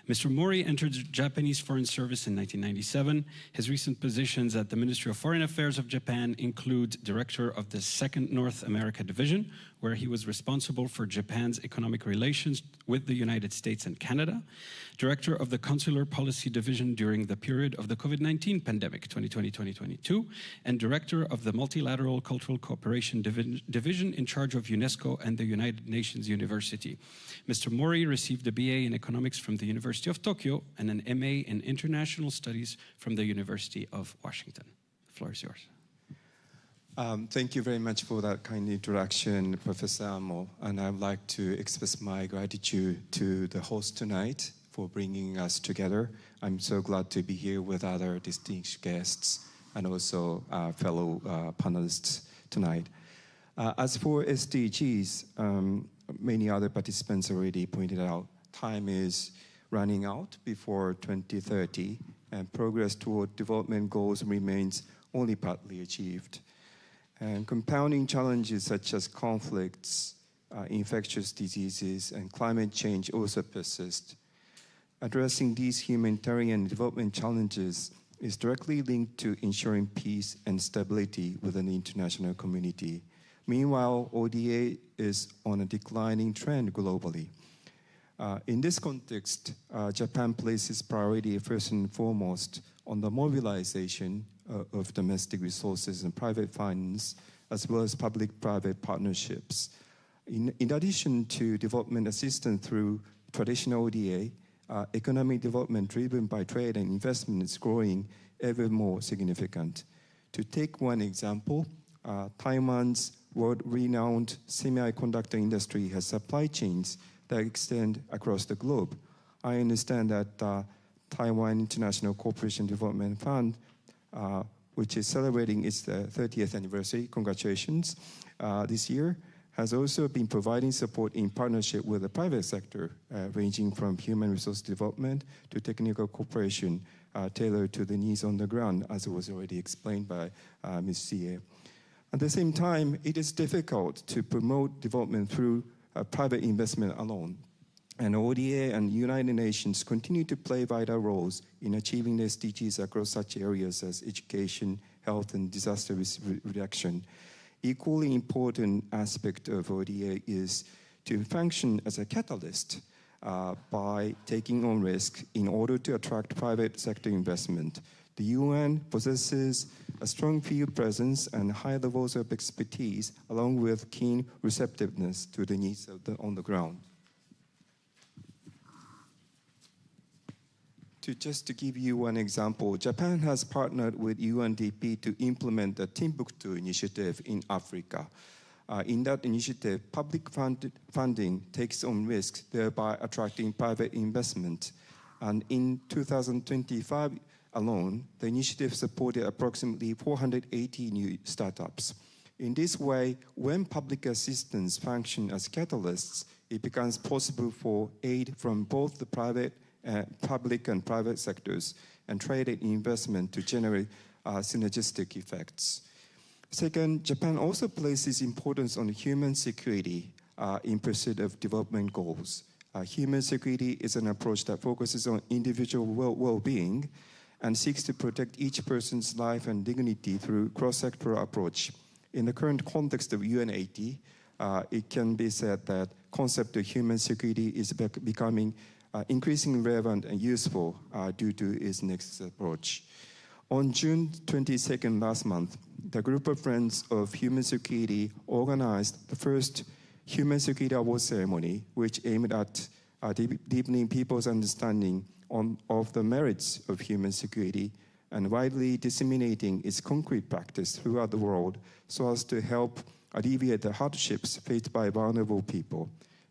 Mr. Mori entered the Japanese Foreign Service in 1997. His recent positions at the Ministry of Foreign Affairs of Japan include Director of the 2nd North America Division, where he was responsible for Japan's economic relations with the United States and Canada, Director of the Consular Policy Division during the period of the COVID-19 pandemic, 2020-2022, and Director of the Multilateral Cultural Cooperation Division in charge of UNESCO and the United Nations University. Mr. Mori received a BA in Economics from the University of Tokyo and an MA in International Studies from the University of Washington. The floor is yours. Thank you very much for that kind introduction, Professor Amo. And I would like to express my gratitude to the host tonight for bringing us together. I'm so glad to be here with other distinguished guests and also fellow panelists tonight. As for SDGs, many other participants already pointed out, time is running out before 2030, and progress toward development goals remains only partly achieved. And compounding challenges such as conflicts, infectious diseases, and climate change also persist. Addressing these humanitarian development challenges is directly linked to ensuring peace and stability within the international community. Meanwhile, ODA is on a declining trend globally. In this context, Japan places priority first and foremost on the mobilization of domestic resources and private finance, as well as public-private partnerships. In addition to development assistance through traditional ODA, economic development driven by trade and investment is growing ever more significant. To take one example, Taiwan's world-renowned semiconductor industry has supply chains that extend across the globe. I understand that Taiwan International Cooperation Development Fund, which is celebrating its 30th anniversary, congratulations, this year, has also been providing support in partnership with the private sector, ranging from human resource development to technical cooperation tailored to the needs on the ground, as was already explained by Ms. Xie. At the same time, it is difficult to promote development through private investment alone. And ODA and United Nations continue to play vital roles in achieving the SDGs across such areas as education, health, and disaster risk reduction. Equally important aspect of ODA is to function as a catalyst by taking on risk in order to attract private sector investment. The UN possesses a strong field presence and high levels of expertise, along with keen receptiveness to the needs of on the ground. Just to give you one example, Japan has partnered with UNDP to implement the Timbuktu initiative in Africa. In that initiative, public funding takes on risks, thereby attracting private investment. And in 2025 alone, the initiative supported approximately 480 new startups. In this way, when public assistance functions as catalysts, it becomes possible for aid from both the public and private sectors and trade and investment to generate synergistic effects. Second, Japan also places importance on human security in pursuit of development goals. Human security is an approach that focuses on individual well-being and seeks to protect each person's life and dignity through cross-sectoral approach. In the current context of UN80, it can be said that concept of human security is becoming increasingly relevant and useful due to its next approach. On June 22nd last month, the group of Friends of Human Security organized the first Human Security Award ceremony, which aimed at deepening people's understanding of the merits of human security and widely disseminating its concrete practice throughout the world so as to help alleviate the hardships faced by vulnerable people.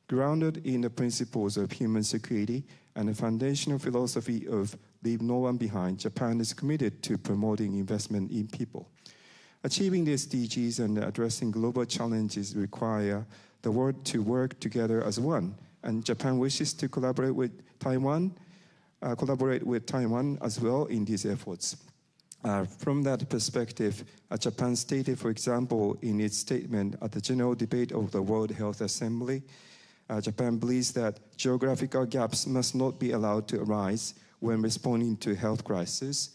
Grounded in the principles of human security and the foundational philosophy of leave no one behind, Japan is committed to promoting investment in people. Achieving the SDGs and addressing global challenges require the world to work together as one, and Japan wishes to collaborate with Taiwan as well in these efforts. From that perspective, Japan stated, for example, in its statement at the General Debate of the World Health Assembly, Japan believes that geographical gaps must not be allowed to arise when responding to health crises,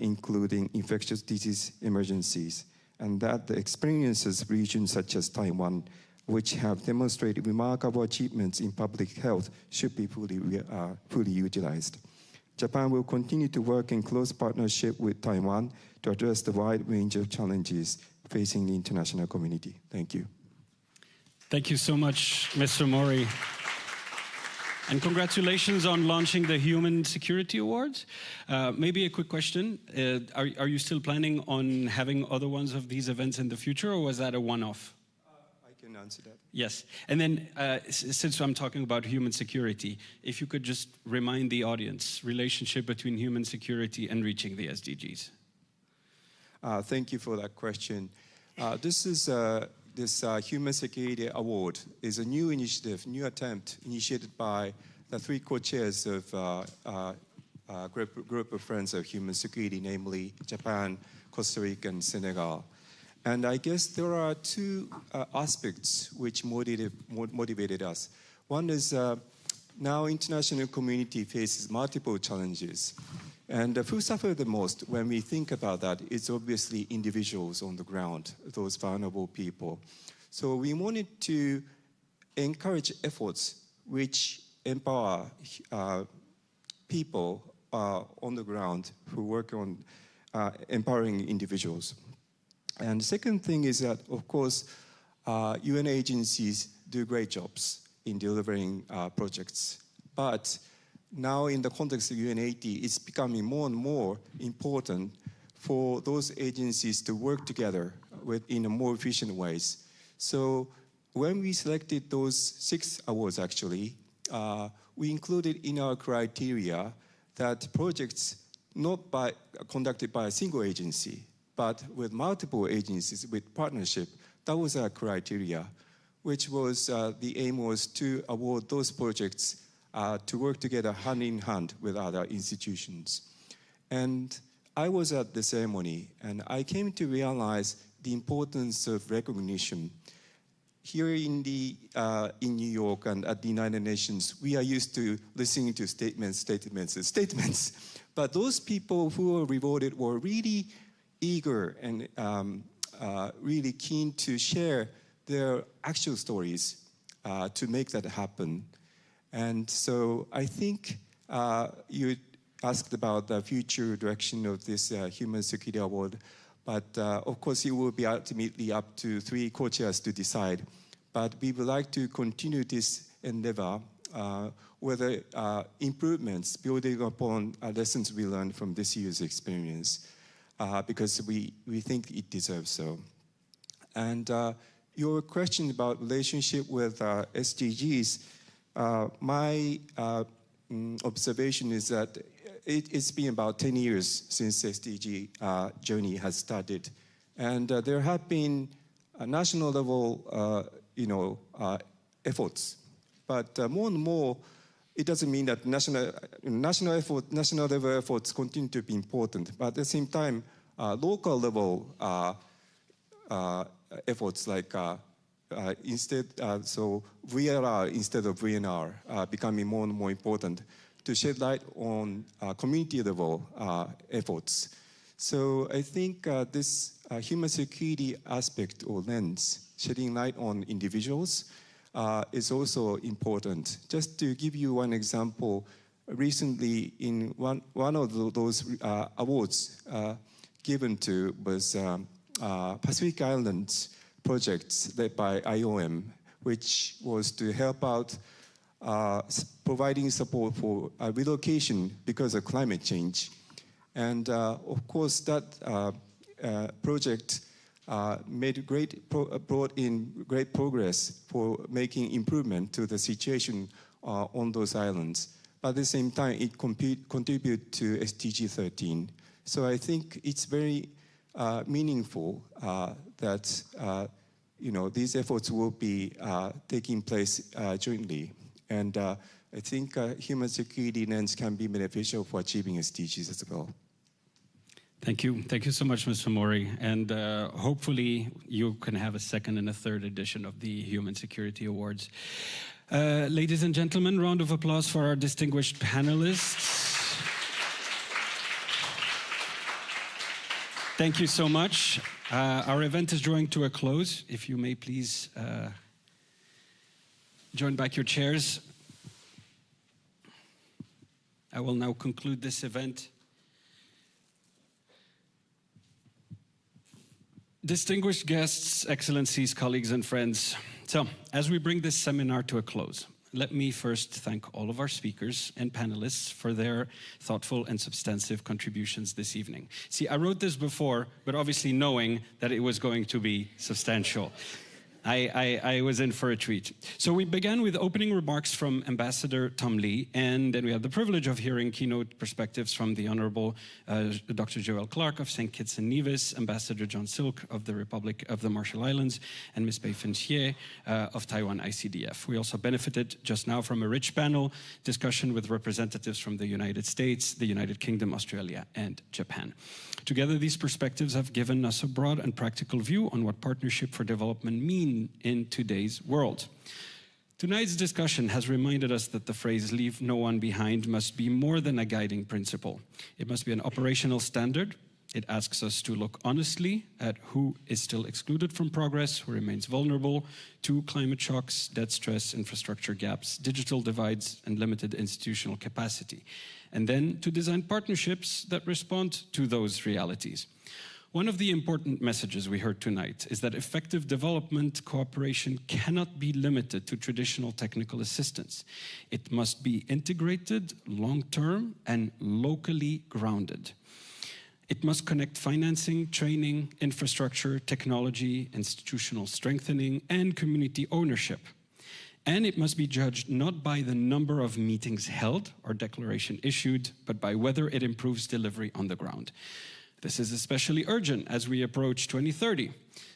including infectious disease emergencies, and that the experiences of regions such as Taiwan, which have demonstrated remarkable achievements in public health, should be fully utilized. Japan will continue to work in close partnership with Taiwan to address the wide range of challenges facing the international community. Thank you. Thank you so much, Mr. Mori. And congratulations on launching the Human Security Awards. Maybe a quick question. Are you still planning on having other ones of these events in the future, or was that a one-off? I can answer that. Yes. And then, since I'm talking about human security, if you could just remind the audience, relationship between human security and reaching the SDGs. Thank you for that question. This Human Security Award is a new initiative, new attempt initiated by the three co-chairs of a group of Friends of Human Security, namely Japan, Costa Rica, and Senegal. And I guess there are two aspects which motivated us. One is now international community faces multiple challenges. And who suffer the most when we think about that is obviously individuals on the ground, those vulnerable people. So we wanted to encourage efforts which empower people on the ground who work on empowering individuals. And the second thing is that, of course, UN agencies do great jobs in delivering projects. But now in the context of UN80, it's becoming more and more important for those agencies to work together in a more efficient ways. So when we selected those 6 awards, actually, we included in our criteria that projects not conducted by a single agency, but with multiple agencies, with partnership, that was our criteria, which was the aim was to award those projects to work together hand in hand with other institutions. And I was at the ceremony, and I came to realize the importance of recognition. Here in New York and at the United Nations, we are used to listening to statements. But those people who were rewarded were really eager and really keen to share their actual stories to make that happen. And so I think you asked about the future direction of this Human Security Award, but of course it will be ultimately up to 3 co-chairs to decide. But we would like to continue this endeavor with improvements building upon lessons we learned from this year's experience, because we think it deserves so. And your question about relationship with SDGs, my observation is that it's been about 10 years since SDG journey has started. And there have been national level efforts. But more and more, it doesn't mean that national level efforts continue to be important. But at the same time, local level efforts like so VRR instead of VNR becoming more and more important to shed light on community level efforts. So I think this human security aspect or lens, shedding light on individuals, is also important. Just to give you one example, recently in one of those awards given to was Pacific Islands projects led by IOM, which was to help out providing support for relocation because of climate change. And of course, that project brought in great progress for making improvement to the situation on those islands. But at the same time, it contributed to SDG 13. So I think it's very meaningful that these efforts will be taking place jointly. And I think human security lens can be beneficial for achieving SDGs as well. Thank you. Thank you so much, Mr. Mori. And hopefully you can have a second and a third edition of the Human Security Awards. Ladies and gentlemen, round of applause for our distinguished panelists. Thank you so much. Our event is drawing to a close. If you may please join back your chairs. I will now conclude this event. Distinguished guests, excellencies, colleagues, and friends. So, as we bring this seminar to a close, let me first thank all of our speakers and panelists for their thoughtful and substantive contributions this evening. See, I wrote this before, but obviously knowing that it was going to be substantial. I was in for a treat. So we began with opening remarks from Ambassador Tom Lee, and then we had the privilege of hearing keynote perspectives from the Honorable Dr. Joel Clark of St. Kitts and Nevis, Ambassador John Silk of the Republic of the Marshall Islands, and Ms. Bei Fen Xie of Taiwan ICDF. We also benefited just now from a rich panel discussion with representatives from the United States, the United Kingdom, Australia, and Japan. Together, these perspectives have given us a broad and practical view on what partnership for development mean in today's world. Tonight's discussion has reminded us that the phrase "leave no one behind" must be more than a guiding principle. It must be an operational standard. It asks us to look honestly at who is still excluded from progress, who remains vulnerable to climate shocks, debt stress, infrastructure gaps, digital divides, and limited institutional capacity. And then to design partnerships that respond to those realities. One of the important messages we heard tonight is that effective development cooperation cannot be limited to traditional technical assistance. It must be integrated, long-term, and locally grounded. It must connect financing, training, infrastructure, technology, institutional strengthening, and community ownership. And it must be judged not by the number of meetings held or declaration issued, but by whether it improves delivery on the ground. This is especially urgent as we approach 2030.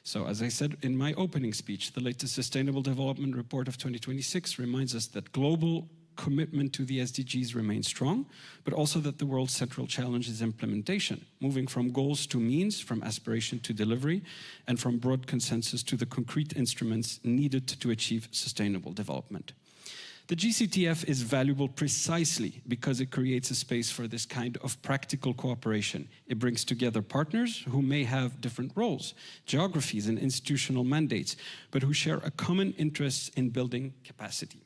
So as I said in my opening speech, the latest Sustainable Development Report of 2026 reminds us that global commitment to the SDGs remains strong, but also that the world's central challenge is implementation, moving from goals to means, from aspiration to delivery, and from broad consensus to the concrete instruments needed to achieve sustainable development. The GCTF is valuable precisely because it creates a space for this kind of practical cooperation. It brings together partners who may have different roles, geographies, and institutional mandates, but who share a common interest in building capacity,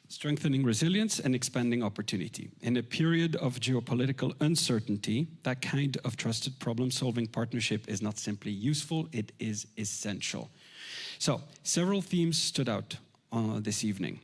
strengthening resilience, and expanding opportunity. In a period of geopolitical uncertainty, that kind of trusted problem-solving partnership is not simply useful, it is essential. So, several themes stood out this evening.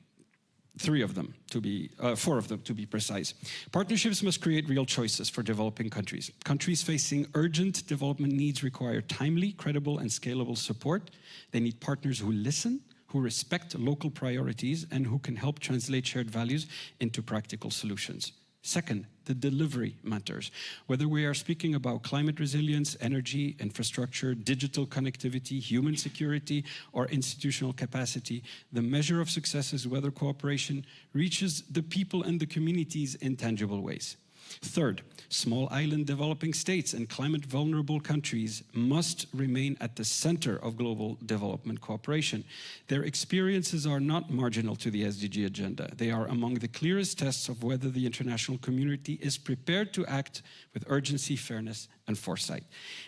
Four of them to be precise. Partnerships must create real choices for developing countries. Countries facing urgent development needs require timely, credible, and scalable support. They need partners who listen, who respect local priorities, and who can help translate shared values into practical solutions. Second, the delivery matters. Whether we are speaking about climate resilience, energy, infrastructure, digital connectivity, human security, or institutional capacity, the measure of success is whether cooperation reaches the people and the communities in tangible ways. Third, small island developing states and climate vulnerable countries must remain at the center of global development cooperation. Their experiences are not marginal to the SDG agenda. They are among the clearest tests of whether the international community is prepared to act with urgency, fairness, and foresight.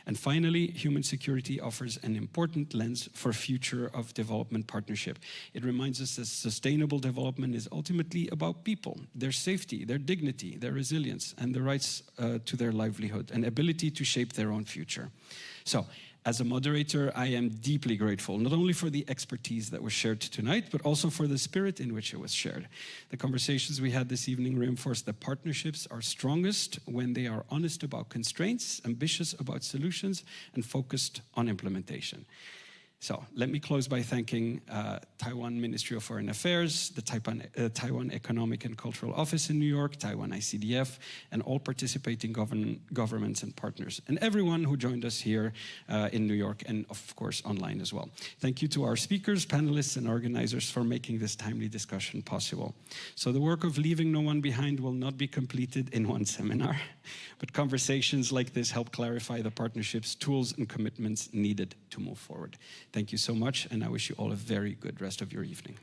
And finally, human security offers an important lens for future of development partnership. It reminds us that sustainable development is ultimately about people, their safety, their dignity, their resilience, and the rights to their livelihood and ability to shape their own future. So, as a moderator, I am deeply grateful, not only for the expertise that was shared tonight, but also for the spirit in which it was shared. The conversations we had this evening reinforced that partnerships are strongest when they are honest about constraints, ambitious about solutions, and focused on implementation. So let me close by thanking Taiwan Ministry of Foreign Affairs, the Taiwan Economic and Cultural Office in New York, Taiwan ICDF, and all participating governments and partners, and everyone who joined us here in New York and, of course, online as well. Thank you to our speakers, panelists, and organizers for making this timely discussion possible. So the work of leaving no one behind will not be completed in one seminar, but conversations like this help clarify the partnerships, tools, and commitments needed to move forward. Thank you so much, and I wish you all a very good rest of your evening.